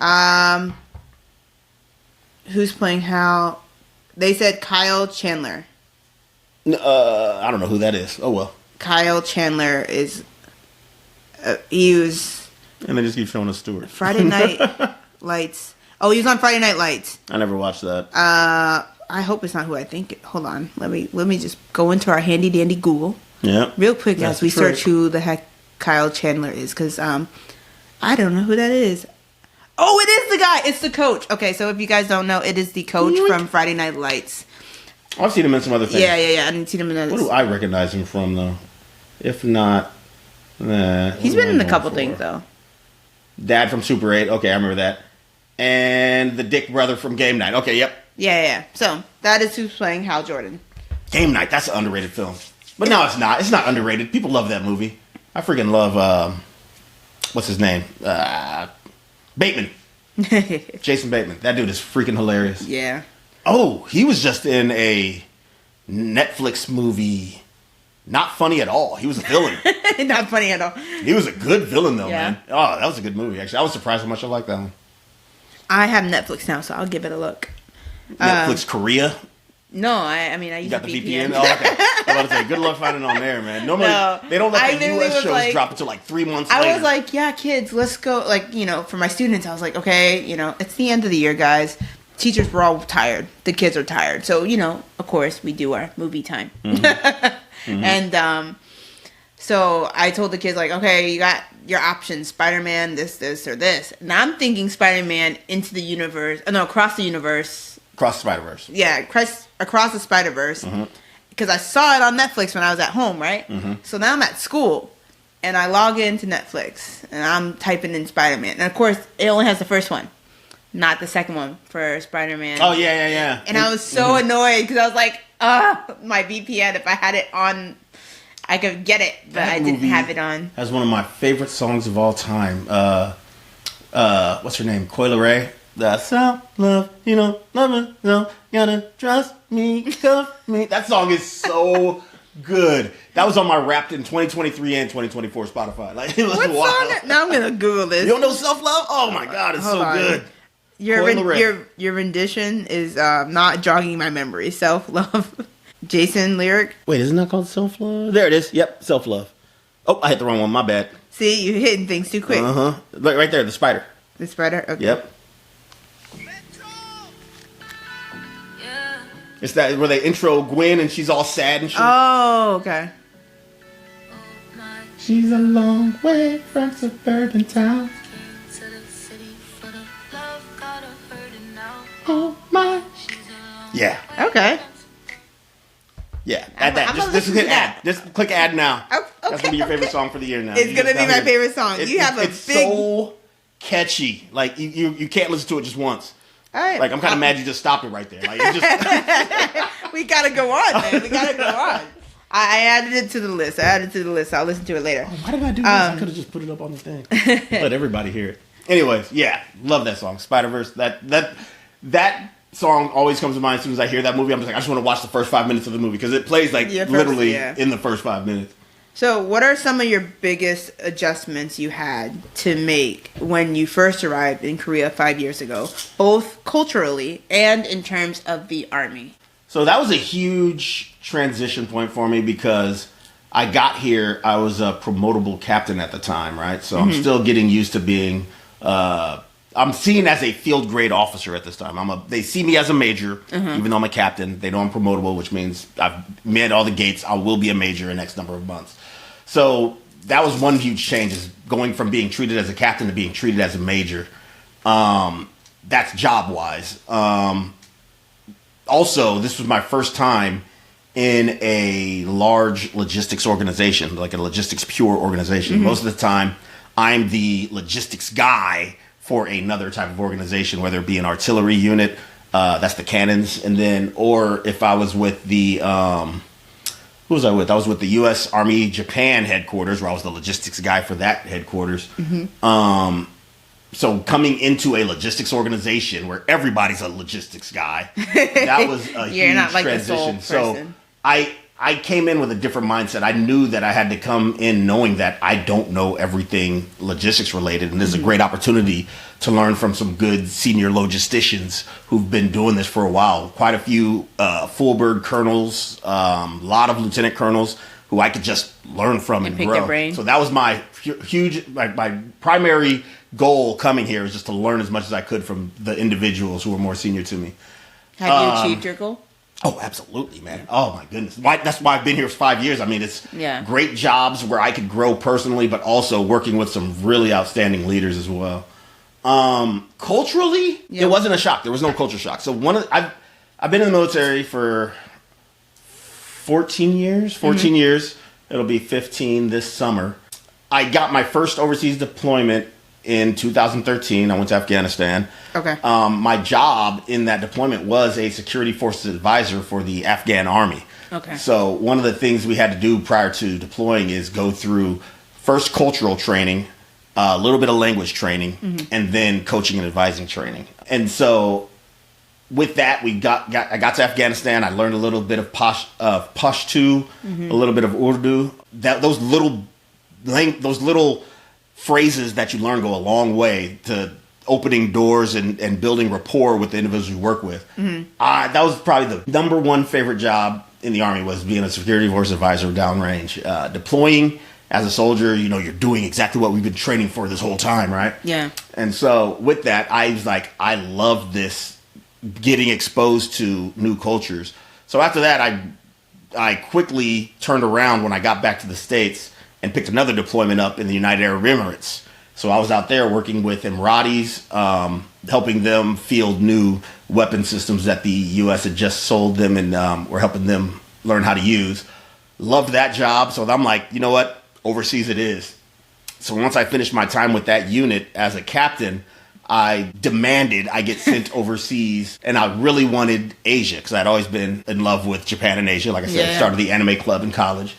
Who's playing Hal? They said Kyle Chandler. I don't know who that is. Oh well. Kyle Chandler is. He was. And they just keep showing us Stewart. Friday Night Lights. Oh, he was on Friday Night Lights. I never watched that. I hope it's not who I think. Hold on. Let me just go into our handy dandy Google. Yeah. Real quick as we search who the heck Kyle Chandler is, because I don't know who that is. Oh, it is the guy. It's the coach. Okay, so if you guys don't know, it is the coach from Friday Night Lights. I've seen him in some other things. Yeah. I didn't see him in others. What do I recognize him from, though? If not, he's been in a couple things, though. Dad from Super 8. Okay, I remember that. And the Dick brother from Game Night. Okay, yep. Yeah. So that is who's playing Hal Jordan. Game Night. That's an underrated film. But no, it's not. It's not underrated. People love that movie. I freaking love, what's his name? Bateman. Jason Bateman. That dude is freaking hilarious. Yeah. Oh, he was just in a Netflix movie. Not funny at all. He was a villain. Not funny at all. He was a good villain, though, man. Oh, that was a good movie, actually. I was surprised how much I liked that one. I have Netflix now, so I'll give it a look. Netflix Korea? No, I mean, I use you got the VPN. Oh, okay. I was about to say, good luck finding it on there, man. Normally, they don't let the U.S. shows drop until like 3 months later. I was like, yeah, kids, let's go. Like, you know, for my students, I was like, okay, you know, it's the end of the year, guys. Teachers were all tired. The kids are tired. So, you know, of course, we do our movie time. And so I told the kids, like, okay, you got your options, Spider-Man, this, or this. And I'm thinking Spider-Man into the universe. No, across the universe. Across the Spider-Verse. Yeah, across the Spider-Verse. Because I saw it on Netflix when I was at home, right? So now I'm at school. And I log into Netflix. And I'm typing in Spider-Man. And, of course, it only has the first one. Not the second one for Spider-Man. Oh, yeah. And I was so annoyed because I was like, my VPN, if I had it on I could get it, but I didn't have it on. Has one of my favorite songs of all time. What's her name? Coi Leray. The self-love, loving, no, gotta trust me, cuff me. That song is so good. That was on my Wrapped in 2023 and 2024 Spotify. Like, it was wild. Now I'm gonna Google this. You don't know self-love? Oh my God, it's so good. Your rendition is not jogging my memory. Self-love. Jason lyric. Wait, isn't that called self-love? There it is. Yep, self-love. Oh, I hit the wrong one. My bad. See, you're hitting things too quick. Right there, the spider. The spider? Okay. Yep. It's that where they intro Gwen and she's all sad and shit. Oh, okay. She's a long way from suburban town. Oh my. Yeah. Okay. Yeah. Add that. Just hit add. Just click add now. Oh, okay. That's gonna be your favorite song for the year now. It's gonna be my favorite song. It's so catchy. Like you can't listen to it just once. All right. Like I'm kind of mad you just stopped it right there. Like it just. We gotta go on, man. We gotta go on. I added it to the list. I'll listen to it later. Oh, why did I do this? I could have just put it up on the thing. Let everybody hear it. Anyways, yeah, love that song, Spider-Verse. That song always comes to mind as soon as I hear that movie. I'm just like, I just want to watch the first 5 minutes of the movie because it plays literally in the first 5 minutes. So, what are some of your biggest adjustments you had to make when you first arrived in Korea 5 years ago, both culturally and in terms of the army? So that was a huge transition point for me because I got here, I was a promotable captain at the time, right? So I'm still getting used to being, I'm seen as a field grade officer at this time. They see me as a major, even though I'm a captain. They know I'm promotable, which means I've met all the gates. I will be a major in the next number of months. So that was one huge change, is going from being treated as a captain to being treated as a major. That's job-wise. Also, this was my first time in a large logistics organization, like a logistics pure organization. Most of the time, I'm the logistics guy for another type of organization, whether it be an artillery unit, that's the cannons, and then, or if I was with the, who was I with? I was with the U.S. Army Japan headquarters, where I was the logistics guy for that headquarters. So coming into a logistics organization where everybody's a logistics guy, that was a huge not like transition. the sole person. So I came in with a different mindset. I knew that I had to come in knowing that I don't know everything logistics related, and this is a great opportunity to learn from some good senior logisticians who've been doing this for a while. Quite a few full bird colonels, a lot of lieutenant colonels who I could just learn from and pick grow. their brain. So that was my my primary goal coming here, is just to learn as much as I could from the individuals who were more senior to me. Have you achieved your goal? Oh, absolutely, man. Oh, my goodness. That's why I've been here for 5 years. I mean, it's great jobs where I could grow personally, but also working with some really outstanding leaders as well. Culturally, it wasn't a shock. There was no culture shock. So I've been in the military for 14 years. 14 years. It'll be 15 this summer. I got my first overseas deployment in 2013. I went to Afghanistan. Okay. My job in that deployment was a security forces advisor for the Afghan army. Okay. So one of the things we had to do prior to deploying is go through first cultural training, a little bit of language training, and then coaching and advising training. And so with that, I got to Afghanistan. I learned a little bit of Pashto, a little bit of Urdu. Those little phrases that you learn go a long way to opening doors and building rapport with the individuals you work with. That was probably the number one favorite job in the Army, was being a security force advisor downrange. Deploying as a soldier, you're doing exactly what we've been training for this whole time, right? Yeah. And so with that, I was like, I love this, getting exposed to new cultures. So after that, I quickly turned around when I got back to the States and picked another deployment up in the United Arab Emirates. So I was out there working with Emiratis, helping them field new weapon systems that the U.S. had just sold them, and we're helping them learn how to use. Loved that job. So I'm like, you know what? Overseas it is. So once I finished my time with that unit as a captain, I demanded I get sent overseas, and I really wanted Asia because I'd always been in love with Japan and Asia. Like I said, I started the anime club in college.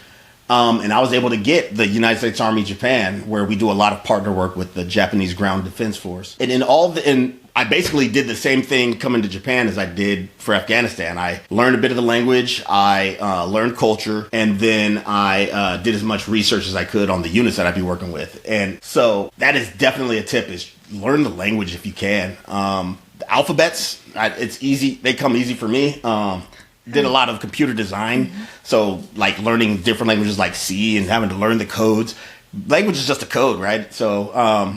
And I was able to get the United States Army Japan, where we do a lot of partner work with the Japanese Ground Defense Force. And I basically did the same thing coming to Japan as I did for Afghanistan. I learned a bit of the language, I learned culture, and then I did as much research as I could on the units that I'd be working with. And so that is definitely a tip, is learn the language if you can. The alphabets, it's easy. They come easy for me. Did a lot of computer design. So like learning different languages like C and having to learn the codes. Language is just a code, right? So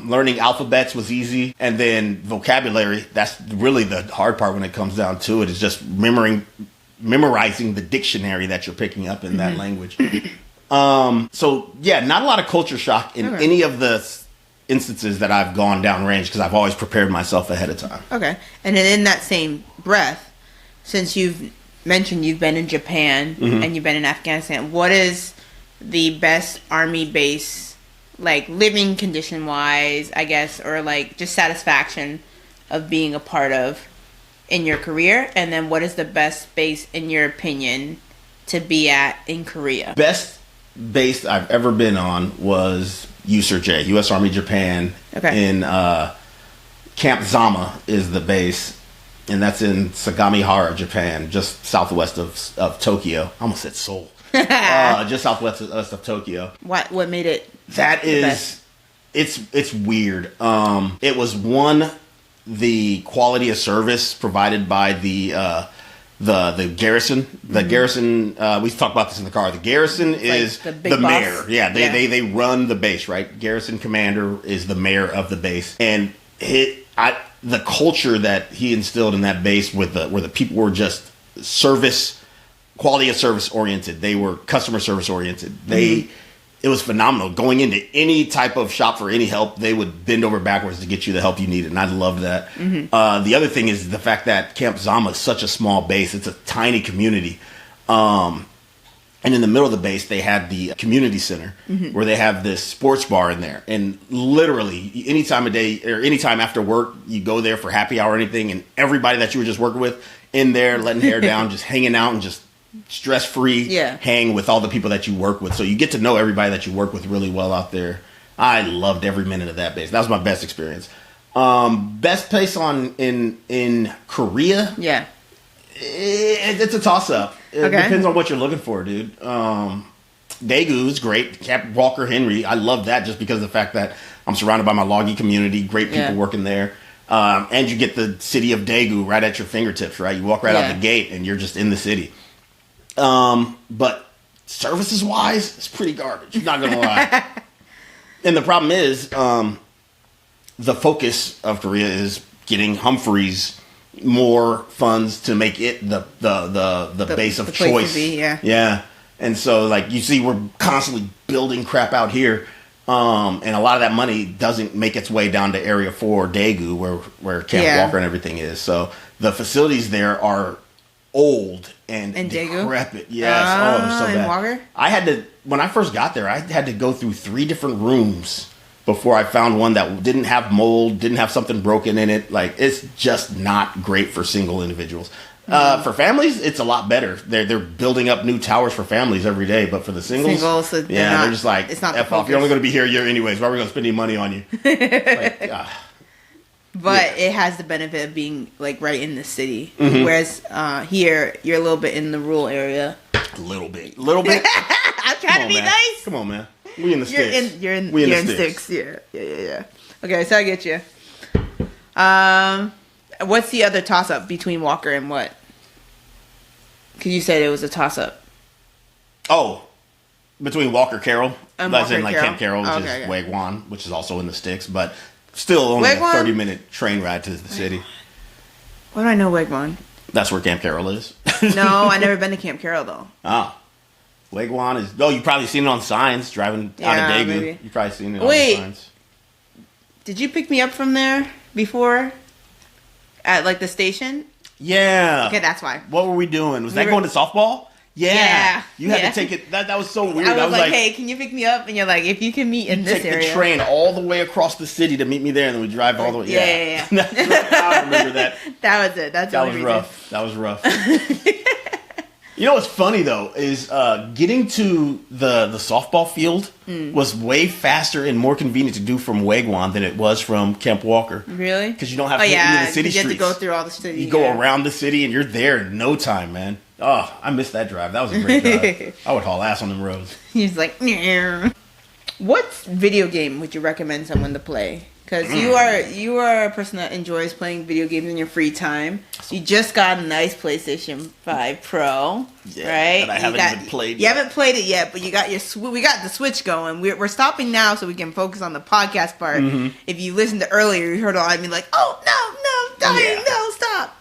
learning alphabets was easy. And then vocabulary, that's really the hard part when it comes down to it, is just memorizing the dictionary that you're picking up in that language. So yeah, not a lot of culture shock in any of the instances that I've gone downrange, because I've always prepared myself ahead of time. Okay. And then in that same breath, since you've mentioned you've been in Japan and you've been in Afghanistan, what is the best army base, like living condition wise, I guess, or like just satisfaction of being a part of in your career? And then what is the best base in your opinion to be at in Korea? Best base I've ever been on was USARJ, U.S. Army Japan. Okay. In Camp Zama is the base. And that's in Sagamihara, Japan, just southwest of Tokyo. I almost said Seoul. Just southwest of Tokyo. What made it? That is, it's weird. It was the quality of service provided by the garrison. The garrison. We talked about this in the car. The garrison is like the mayor. Yeah, they run the base, right? Garrison commander is the mayor of the base, and the culture that he instilled in that base, where the people were just quality of service oriented. They were customer service oriented. It was phenomenal. Going into any type of shop for any help, they would bend over backwards to get you the help you needed, and I loved that. The other thing is the fact that Camp Zama is such a small base. It's a tiny community. And in the middle of the base, they had the community center where they have this sports bar in there. And literally, any time of day or any time after work, you go there for happy hour or anything, and everybody that you were just working with in there, letting hair down, just hanging out and just stress-free hang with all the people that you work with. So you get to know everybody that you work with really well out there. I loved every minute of that base. That was my best experience. Best place in Korea? Yeah. It's a toss-up. It depends on what you're looking for, dude. Daegu is great. Camp Walker Henry, I love that just because of the fact that I'm surrounded by my Logi community, great people working there. And you get the city of Daegu right at your fingertips, right? You walk right out the gate and you're just in the city. But services-wise, it's pretty garbage. Not going to lie. And the problem is, the focus of Korea is getting Humphreys more funds to make it the base of choice. To be, yeah. And so, like, you see, we're constantly building crap out here, and a lot of that money doesn't make its way down to Area 4, Daegu, where Camp Walker and everything is. So the facilities there are old and decrepit. Yes. They're so bad. Walker? When I first got there, I had to go through 3 different rooms before I found one that didn't have mold, didn't have something broken in it. Like, it's just not great for single individuals. For families, it's a lot better. They're building up new towers for families every day, but for the singles, they're just like, it's not F off. You're only going to be here anyways. Why are we going to spend any money on you? But it has the benefit of being like right in the city, whereas here you're a little bit in the rural area. A little bit. I'm trying to be nice. Come on, man. We in the sticks. You're in sticks. Yeah. Okay, so I get you. What's the other toss-up between Walker and what? Because you said it was a toss-up. Oh, between Walker Carroll. And That's Walker in like Carroll. Camp Carroll, which is Wagwon, which is also in the sticks, but still only Wagwon? a 30-minute train ride to the city. What do I know Wagwon? That's where Camp Carroll is. No, I've never been to Camp Carroll, though. Ah. Wagwon is... Oh, you've probably seen it on signs driving out of Daegu. Maybe. You've probably seen it on the signs. Did you pick me up from there before? At, like, the station? Yeah. Okay, that's why. What were we doing? Was that going to softball? Yeah. You had to take it... That was so weird. I was like, hey, can you pick me up? And you're like, if you can meet in this area. Take the train all the way across the city to meet me there, and then we drive all the way... Yeah. That's right. I remember that. That was it. That was rough. That was rough. You know what's funny though is getting to the softball field was way faster and more convenient to do from Wagwan than it was from Camp Walker. Really? Because you don't have to get into the city streets. You have to go through all the city. You go around the city and you're there in no time, man. Oh, I missed that drive. That was a great drive. I would haul ass on them roads. He's like, "Nyeh." What video game would you recommend someone to play? Because you are a person that enjoys playing video games in your free time. You just got a nice PlayStation 5 Pro, right? And I haven't even played. You haven't played it yet, but you got we got the Switch going. We're stopping now so we can focus on the podcast part. If you listened to earlier, you heard all I mean, like, oh no, no, stop.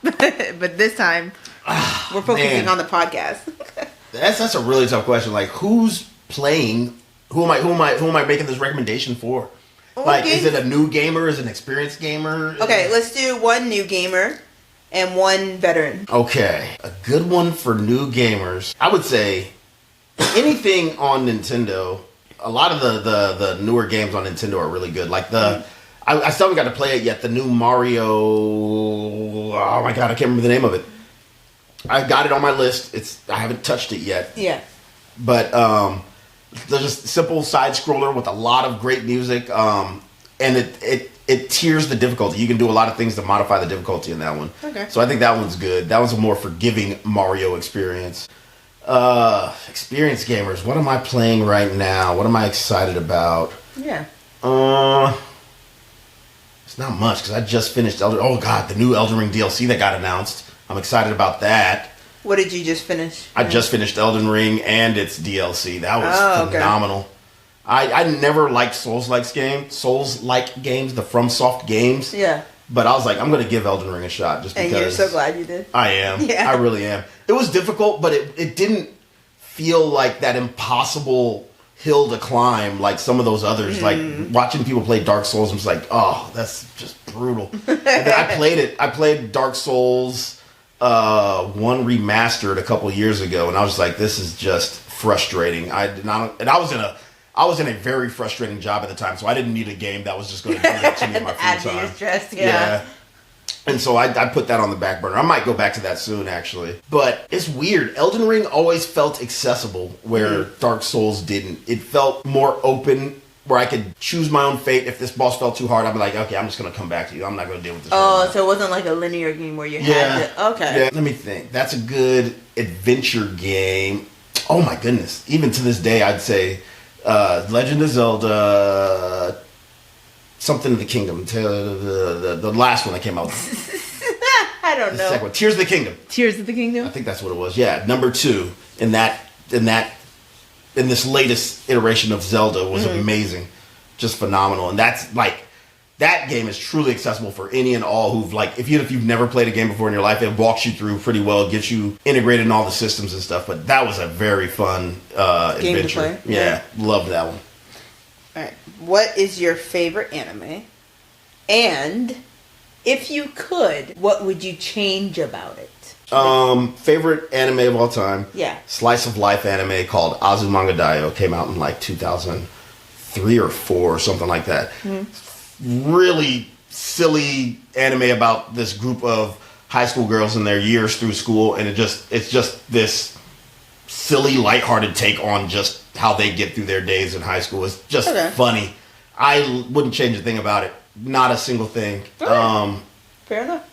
But this time, we're focusing on the podcast. That's a really tough question. Like, who's playing? Who am I making this recommendation for? Like, is it a new gamer? Is it an experienced gamer? Okay, let's do one new gamer and one veteran. Okay, a good one for new gamers. I would say anything on Nintendo. A lot of the newer games on Nintendo are really good. Like I still haven't got to play it yet. The new Mario. Oh my god, I can't remember the name of it. I got it on my list. I haven't touched it yet. Yeah. But there's just a simple side scroller with a lot of great music, and it tiers the difficulty. You can do a lot of things to modify the difficulty in that one. Okay. So I think that one's good. That one's a more forgiving Mario experience. Experienced gamers. What am I playing right now? What am I excited about? Yeah. It's not much because I just finished the new Elden Ring DLC that got announced. I'm excited about that. What did you just finish? I just finished Elden Ring and its DLC. That was phenomenal. Okay. I never liked Souls-like games, the FromSoft games. Yeah. But I was like, I'm going to give Elden Ring a shot just because. And you're so glad you did. I am. Yeah. I really am. It was difficult, but it didn't feel like that impossible hill to climb like some of those others. Like watching people play Dark Souls, I'm just like, oh, that's just brutal. And then I played it. I played Dark Souls 1 remastered a couple years ago, and I was like, this is just frustrating. I was in a very frustrating job at the time, so I didn't need a game that was just going to do that to me in my free time. Stress, yeah. And so I put that on the back burner. I might go back to that soon, actually. But it's weird. Elden Ring always felt accessible, where Dark Souls didn't. It felt more open, where I could choose my own fate. If this boss felt too hard, I'd be like, okay, I'm just going to come back to you. I'm not going to deal with this. Oh, so it wasn't like a linear game where you had to... Okay. Yeah, let me think. That's a good adventure game. Oh, my goodness. Even to this day, I'd say Legend of Zelda... Something of the Kingdom. The last one that came out. I don't know. Second one. Tears of the Kingdom. Tears of the Kingdom? I think that's what it was. Yeah, number 2 in this latest iteration of Zelda was amazing. Just phenomenal. And that's like, that game is truly accessible for any and all who've like, even if you've never played a game before in your life, it walks you through pretty well, gets you integrated in all the systems and stuff. But that was a very fun game adventure. To play. Yeah, loved that one. All right. What is your favorite anime? And if you could, what would you change about it? Favorite anime of all time. Yeah. Slice of life anime called Azumanga Daioh. Came out in like 2003 or 4 or something like that. Really silly anime about this group of high school girls in their years through school, and it's just this silly, lighthearted take on just how they get through their days in high school. It's just funny. I wouldn't change a thing about it. Not a single thing. Fair enough.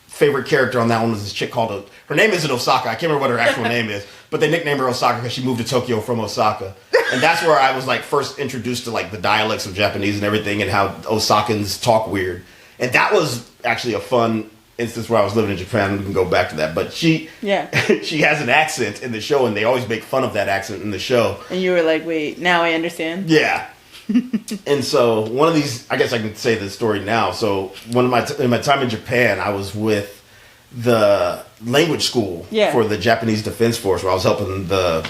Favorite character on that one was this chick called... Her name isn't Osaka. I can't remember what her actual name is. But they nicknamed her Osaka because she moved to Tokyo from Osaka. And that's where I was like first introduced to like the dialects of Japanese and everything, and how Osakans talk weird. And that was actually a fun instance where I was living in Japan. We can go back to that. But she has an accent in the show, and they always make fun of that accent in the show. And you were like, wait, now I understand? Yeah. And so one of these, I guess I can say the story now. So in my time in Japan, I was with the language school for the Japanese Defense Force, where I was helping the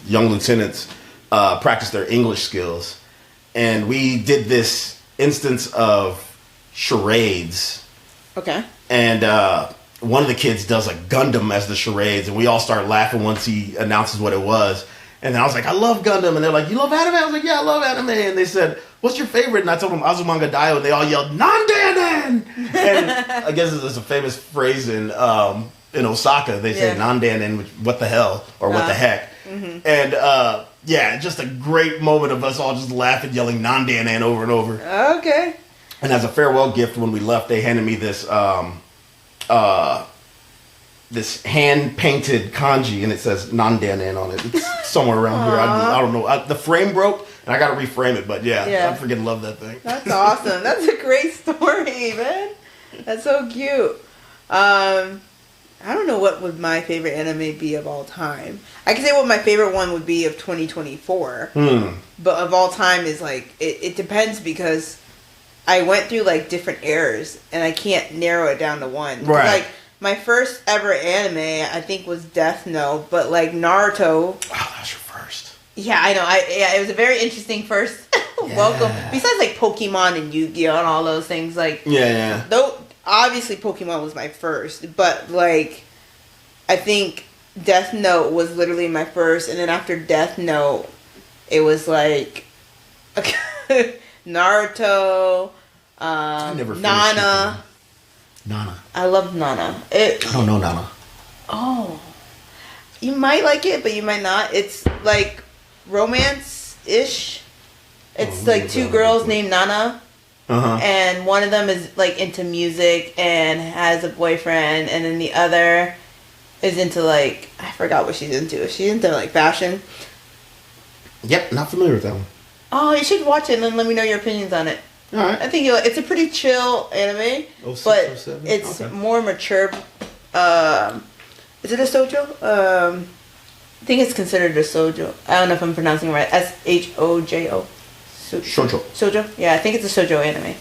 young lieutenants practice their English skills. And we did this instance of charades. Okay. And one of the kids does a Gundam as the charades, and we all start laughing once he announces what it was. And then I was like, I love Gundam. And they're like, you love anime? I was like, yeah, I love anime. And they said, what's your favorite? And I told them Azumanga Daioh, and they all yelled, Nandanen! And I guess there's a famous phrase in in Osaka, they say nandanen, which what the hell or what the heck. Mm-hmm. And just a great moment of us all just laughing, yelling nandanen over and over. Okay. And as a farewell gift, when we left, they handed me this this hand painted kanji, and it says nandanen on it. It's somewhere around here. I don't know. The frame broke, and I got to reframe it. But I freaking love that thing. That's awesome. That's a great story, man. That's so cute. I don't know what would my favorite anime be of all time. I can say what my favorite one would be of 2024. But of all time is like, it depends because I went through like different eras and I can't narrow it down to one. Right. Like my first ever anime I think was Death Note, but like Naruto. Wow, that was your first. Yeah, I know. It was a very interesting first welcome. Besides like Pokemon and Yu-Gi-Oh and all those things, like though obviously Pokemon was my first, but like I think Death Note was literally my first, and then after Death Note it was like Naruto, Nana. I love Nana. I don't know Nana. Oh, you might like it, but you might not. It's like romance-ish. It's like two girls named Nana. And one of them is like into music and has a boyfriend, and then the other is into like, I forgot what she's into. She's into like fashion. Yep, not familiar with that one. Oh, you should watch it and then let me know your opinions on it. All right. I think it's a pretty chill anime, but it's more mature. Is it a shoujo? I think it's considered a shoujo. I don't know if I'm pronouncing it right. SHOJO. Shoujo. Yeah, I think it's a shoujo anime.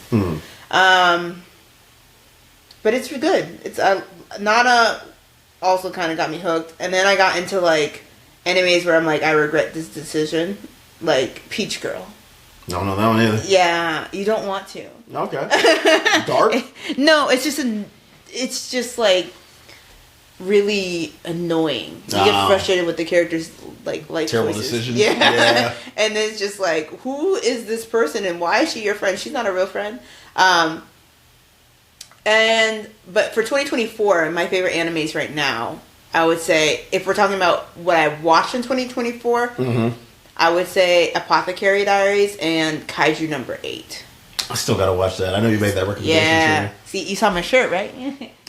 But it's good. It's Nana also kind of got me hooked, and then I got into like animes where I'm like, I regret this decision, like Peach Girl. Don't know that one either. Yeah, you don't want to. Okay. Dark? No, it's just like really annoying. You get frustrated with the characters' like terrible choices. Decisions. Yeah. And it's just like, who is this person and why is she your friend? She's not a real friend. But for 2024, my favorite animes right now, I would say, if we're talking about what I watched in 2024, I would say Apothecary Diaries and Kaiju Number 8. I still gotta watch that. I know you made that recommendation. Yeah. See, you saw my shirt, right?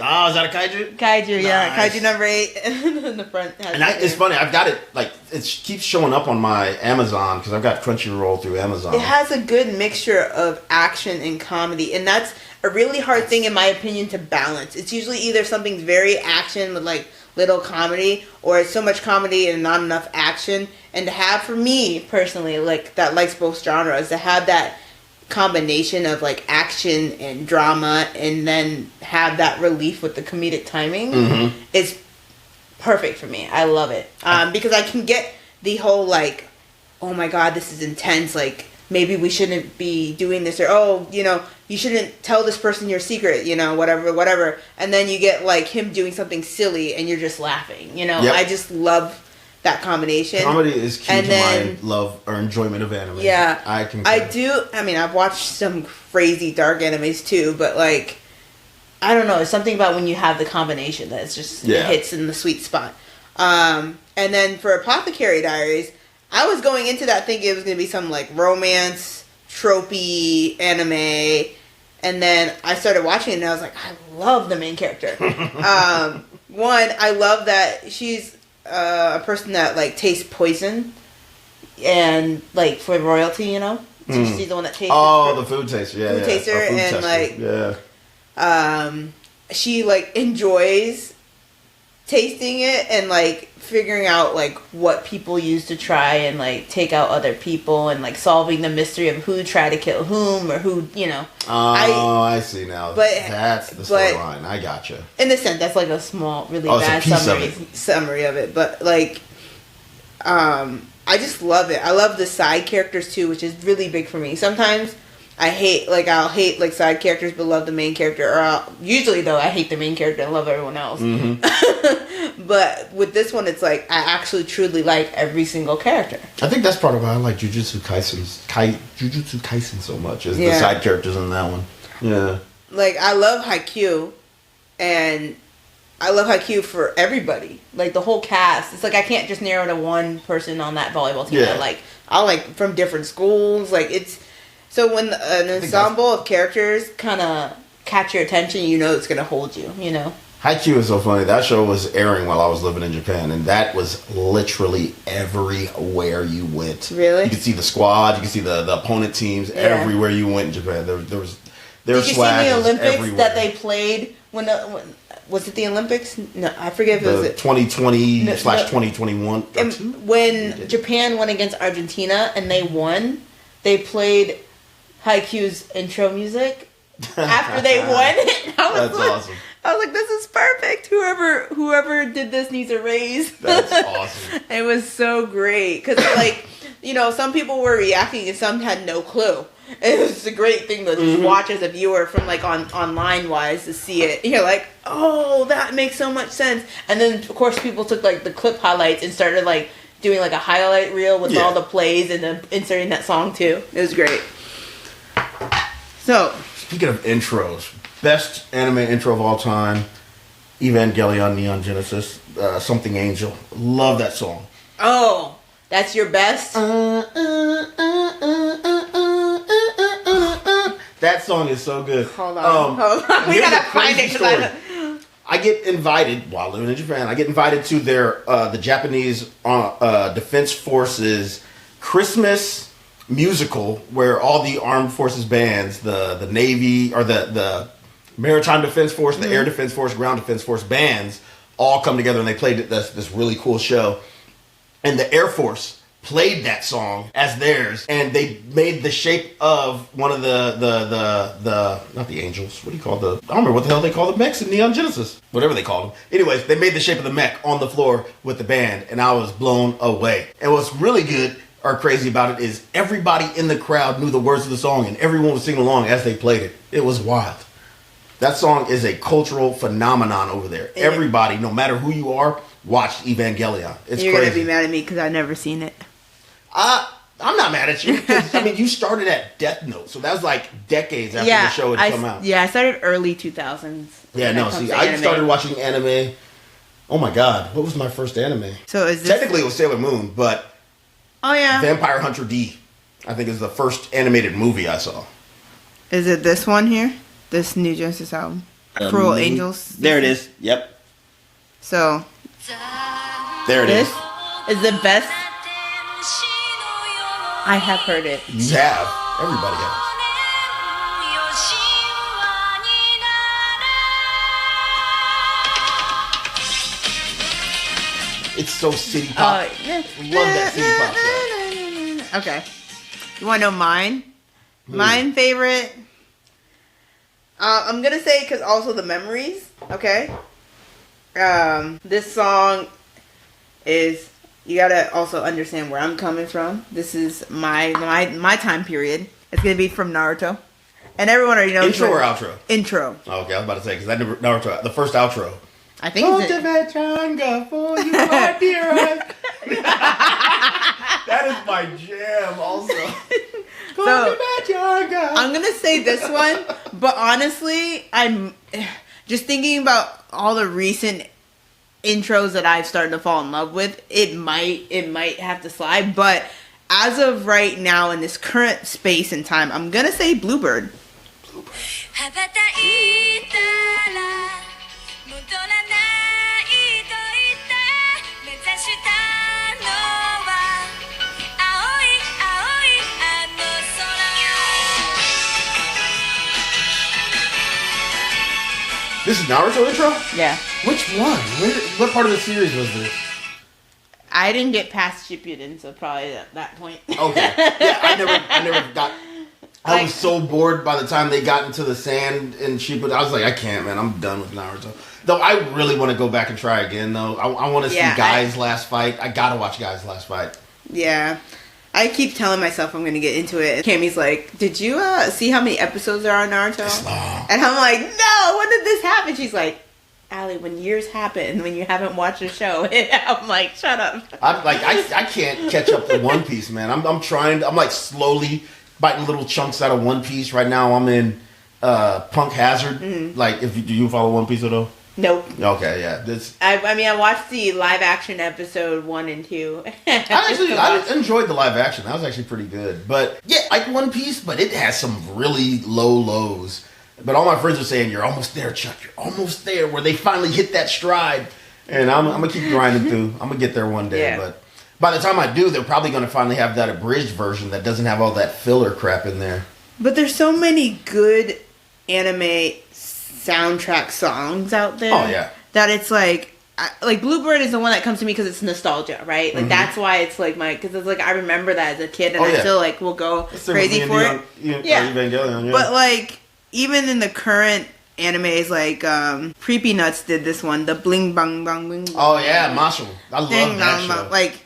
Oh, is that a kaiju? Kaiju, yeah. Nice. Kaiju Number 8 in the front. And it's funny. I've got it, like, it keeps showing up on my Amazon because I've got Crunchyroll through Amazon. It has a good mixture of action and comedy, and that's a really hard thing, in my opinion, to balance. It's usually either something's very action with, like, little comedy, or it's so much comedy and not enough action. And to have, for me, personally, like, that likes both genres, to have that combination of like action and drama and then have that relief with the comedic timing is perfect for me. I love it because I can get the whole like, oh my god, this is intense, like maybe we shouldn't be doing this, or oh, you know, you shouldn't tell this person your secret, you know, whatever, and then you get like him doing something silly and you're just laughing, you know. I just love that combination. Comedy is key to my love or enjoyment of anime. Yeah. I do. I mean, I've watched some crazy dark animes too, but like, I don't know. It's something about when you have the combination that it's just it hits in the sweet spot. And then for Apothecary Diaries, I was going into that thinking it was going to be some like romance, tropey anime. And then I started watching it and I was like, I love the main character. One, I love that she's a person that like tastes poison, and like for royalty, you know, she's the one that tastes. Oh, the food taster, food taster, and tester. Like, she like enjoys tasting it and like figuring out like what people use to try and like take out other people and like solving the mystery of who tried to kill whom or who, you know. Oh, I see now. But that's the storyline. I gotcha. In a sense, that's like a small, really bad summary of it. But like, I just love it. I love the side characters too, which is really big for me. Sometimes I'll hate like side characters but love the main character, or usually though I hate the main character and love everyone else. But with this one, it's like I actually truly like every single character. I think that's part of why I like Jujutsu Kaisen so much, is the side characters in that one. Yeah. Like I love Haikyuu, and I love Haikyuu for everybody. Like, the whole cast. It's like I can't just narrow to one person on that volleyball team. Yeah. I like from different schools. Like, it's... So when an ensemble of characters kind of catch your attention, you know it's going to hold you, you know? Haikyuu is so funny. That show was airing while I was living in Japan, and that was literally everywhere you went. Really? You could see the squad, you could see the opponent teams everywhere you went in Japan. There was their Did you see swag the was Olympics everywhere. that they played when was it the Olympics? No, I forget if it was 2020/2021. When Japan went against Argentina and they won, they played Haikyuu's intro music after they won it. That's awesome. I was like, this is perfect. Whoever did this needs a raise. That's awesome. It was so great. Because, like, you know, some people were reacting and some had no clue. It was a great thing to just watch as a viewer from, like, online wise to see it. You're like, oh, that makes so much sense. And then, of course, people took, like, the clip highlights and started, like, doing, like, a highlight reel with all the plays and then inserting that song, too. It was great. So, speaking of intros, best anime intro of all time, Evangelion Neon Genesis, Something Angel. Love that song. Oh, that's your best? That song is so good. Hold on. We gotta find it. I get invited, while living in Japan, to their, the Japanese Defense Forces Christmas musical where all the armed forces bands, the Navy or the Maritime Defense Force, the Air Defense Force, Ground Defense Force bands all come together and they played this really cool show. And the Air Force played that song as theirs, and they made the shape of one of the not the angels. What do you call I don't remember what the hell they call the mechs in Neon Genesis. Whatever they called them. Anyways, they made the shape of the mech on the floor with the band, and I was blown away. And what's really good or crazy about it is everybody in the crowd knew the words of the song, and everyone was singing along as they played it. It was wild. That song is a cultural phenomenon over there. Everybody, no matter who you are, watched Evangelion. It's You're crazy. gonna be mad at me because I've never seen it. I'm not mad at you. 'Cause, I mean, you started at Death Note, so that was like decades after the show had come out. Yeah, I started early 2000s. Yeah, no, see, I started watching anime. Oh my god, what was my first anime? So is this... Technically it was Sailor Moon, but Oh yeah. Vampire Hunter D, I think, is the first animated movie I saw. Is it this one here? This New Genesis album? Cruel Angels? There it is. Yep. So... There it is. Is the best... I have heard it. You have. Everybody has. It's so city pop. Love that city pop stuff. Okay. You want to know mine? Mine favorite... I'm going to say because also the memories. Okay? This song is... You gotta also understand where I'm coming from. This is my time period. It's gonna be from Naruto, and everyone already knows. Intro or outro? Intro. Oh, okay, I was about to say because I never Naruto. The first outro. I think it's That is my jam. Also. So, I'm gonna say this one, but honestly, I'm just thinking about all the recent intros that I've started to fall in love with. It might have to slide, but as of right now in this current space and time, I'm gonna say Bluebird. This is Naruto intro? Yeah. Which one? What part of the series was this? I didn't get past Shippuden, so probably at that point. Okay. Yeah, I never got... I was so bored by the time they got into the sand and Shippuden. I was like, I can't, man. I'm done with Naruto. Though I really want to go back and try again, though. I want to see Guy's last fight. I gotta watch Guy's last fight. Yeah. I keep telling myself I'm going to get into it. And Cammy's like, did you see how many episodes there are on Naruto? It's long. And I'm like, no, when did this happen? She's like, Allie, when years happen, when you haven't watched a show. I'm like, shut up. I can't catch up to One Piece, man. I'm trying. I'm like slowly biting little chunks out of One Piece. Right now I'm in Punk Hazard. Mm-hmm. Like, do you follow One Piece at all? Nope. Okay, yeah. I watched the live action episode 1 and 2. I enjoyed the live action. That was actually pretty good. But yeah, like One Piece, but it has some really low lows. But all my friends are saying, you're almost there, Chuck. You're almost there, where they finally hit that stride. And I'm going to keep grinding through. I'm going to get there one day. Yeah. But by the time I do, they're probably going to finally have that abridged version that doesn't have all that filler crap in there. But there's so many good anime soundtrack songs out there. Oh, yeah. That it's like Bluebird is the one that comes to me because it's nostalgia, right? Like, that's why it's like because it's like I remember that as a kid, and I still like will go crazy for it. Evangelion, yeah. But like even in the current animes, like Creepy Nuts did this one, the Bling Bang Bang Bling. Oh yeah, Marshall. I love that show. Like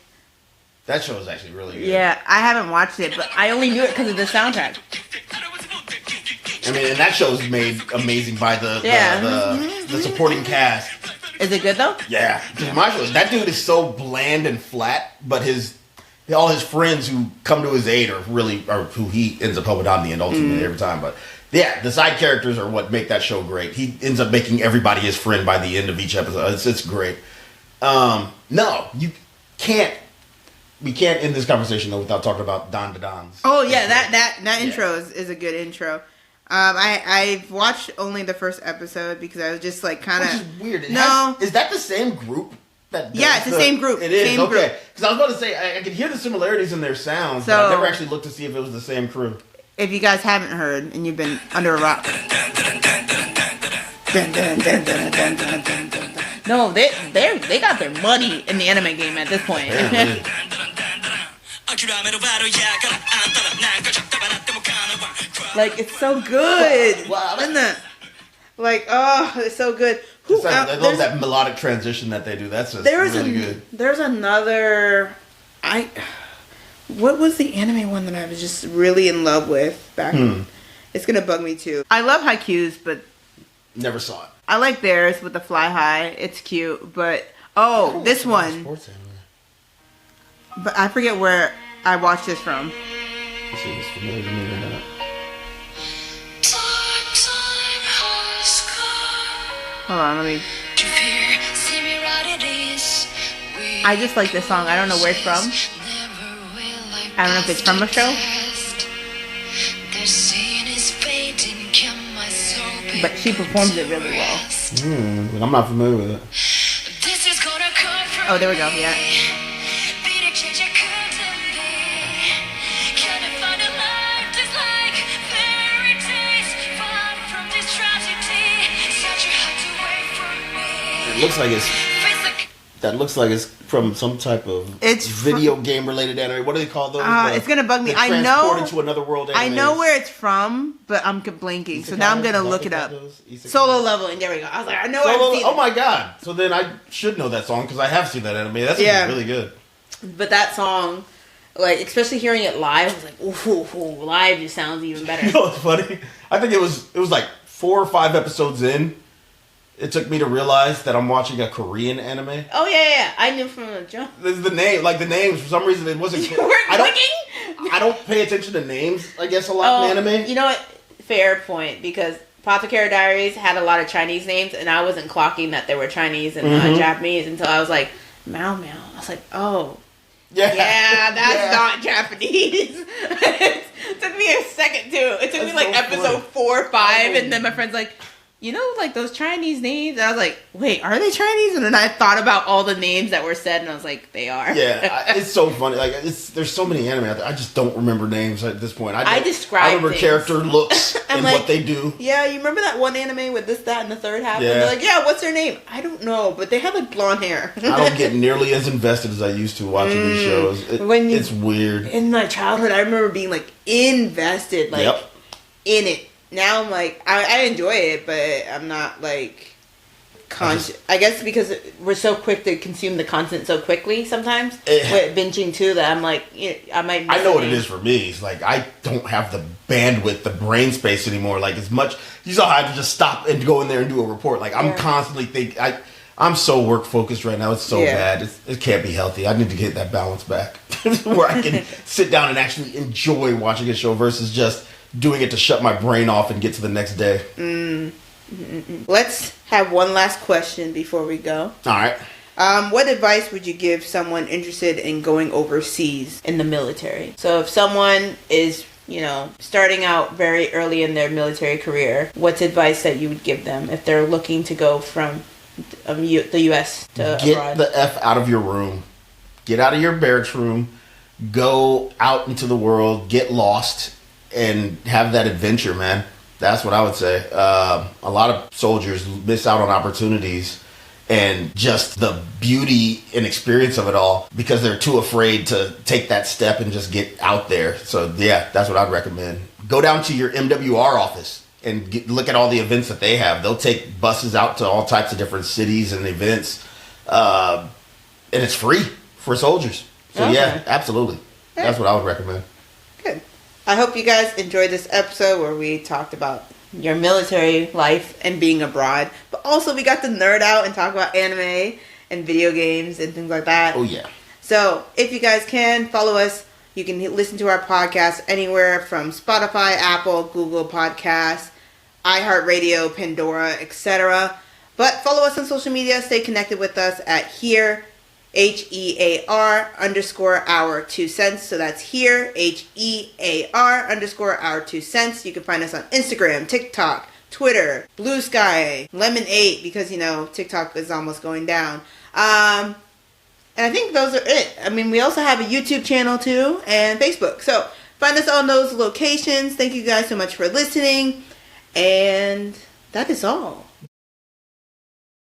that show is actually really good. Yeah, I haven't watched it, but I only knew it because of the soundtrack. I mean, and that show's made amazing by the supporting cast. Is it good though? Yeah, that dude is so bland and flat, but all his friends who come to his aid are who he ends up helping out in the end ultimately every time. But yeah, the side characters are what make that show great. He ends up making everybody his friend by the end of each episode. It's great. No, you can't. We can't end this conversation though without talking about Don to Don's. Oh yeah, that intro is a good intro. I've watched only the first episode because I was just like kind of. Which is weird. Is that the same group? It's the same group. It is, same okay. Because I was about to say, I could hear the similarities in their sounds, but I never actually looked to see if it was the same crew. If you guys haven't heard and you've been under a rock. No, they got their money in the anime game at this point. Yeah, like, it's so good. Isn't it? Like, oh, it's so good. I love that melodic transition that they do. That's just really good. There's another... What was the anime one that I was just really in love with back then? It's going to bug me too. I love Haikyuu's, but... Never saw it. I like theirs with the fly high. It's cute, but... Oh, this one. Sports anime. But I forget where I watched this from. Let's see if it's familiar to me or not. Hold on, let me... I just like this song. I don't know where it's from. I don't know if it's from a show. But she performs it really well. I'm not familiar with it. Oh, there we go, yeah. It looks like it's from some type of video game related anime. What do they call those? It's gonna bug me. I know. Transported to another world. I know where it's from, but I'm blanking. So now I'm gonna look it up. Solo Leveling. There we go. I was like, I know. Oh my god! So then I should know that song because I have seen that anime. That's really good. But that song, like especially hearing it live, I was like, ooh, live just sounds even better. You know what's funny? I think it was like 4 or 5 episodes in. It took me to realize that I'm watching a Korean anime. Oh yeah. I knew from the jump. The names. For some reason, it wasn't. You were clicking? I don't pay attention to names. I guess a lot in anime. You know what? Fair point, because Apothecary Diaries had a lot of Chinese names, and I wasn't clocking that they were Chinese and not Japanese until I was like, Mao Mao. I was like, oh. Yeah, that's not Japanese. It took me a second too. It took me like episode 4 or 5, and then my friend's like, you know, like those Chinese names? And I was like, wait, are they Chinese? And then I thought about all the names that were said, and I was like, they are. Yeah, it's so funny. Like, there's so many anime out there. I just don't remember names at this point. I remember character looks and like, what they do. Yeah, you remember that one anime with this, that, and the third half? Yeah. And they're like, yeah, what's their name? I don't know, but they have like blonde hair. I don't get nearly as invested as I used to watching these shows. It's weird. In my childhood, I remember being like invested, like in it. Now I'm like, I enjoy it, but I'm not like conscious. I guess because we're so quick to consume the content so quickly sometimes with binging too, that I'm like, I might miss I know what it is for me. It's like I don't have the bandwidth, the brain space anymore. Like as much, you saw how I have to just stop and go in there and do a report. Like I'm constantly thinking, I'm so work focused right now. It's so bad. It can't be healthy. I need to get that balance back where I can sit down and actually enjoy watching a show versus just doing it to shut my brain off and get to the next day. Let's have one last question before we go. All right. What advice would you give someone interested in going overseas in the military? So if someone is, starting out very early in their military career, what's advice that you would give them if they're looking to go from the U.S. to abroad? Get the F out of your room. Get out of your barracks room. Go out into the world. Get lost and have that adventure, man. That's what I would say. A lot of soldiers miss out on opportunities and just the beauty and experience of it all because they're too afraid to take that step and just get out there. So yeah, that's what I'd recommend. Go down to your MWR office and look at all the events that they have. They'll take buses out to all types of different cities and events, and it's free for soldiers. So okay. Yeah, absolutely. That's what I would recommend. Good. I hope you guys enjoyed this episode where we talked about your military life and being abroad, but also we got to nerd out and talk about anime and video games and things like that. Oh yeah. So if you guys can follow us, you can listen to our podcast anywhere from Spotify, Apple, Google Podcasts, iHeartRadio, Pandora, etc. But follow us on social media. Stay connected with us at HEAR, HEAR_our2cents. So that's HEAR, HEAR_our2cents. You can find us on Instagram, TikTok, Twitter, Blue Sky, Lemon8, because, TikTok is almost going down. And I think those are it. I mean, we also have a YouTube channel too, and Facebook. So find us on those locations. Thank you guys so much for listening. And that is all.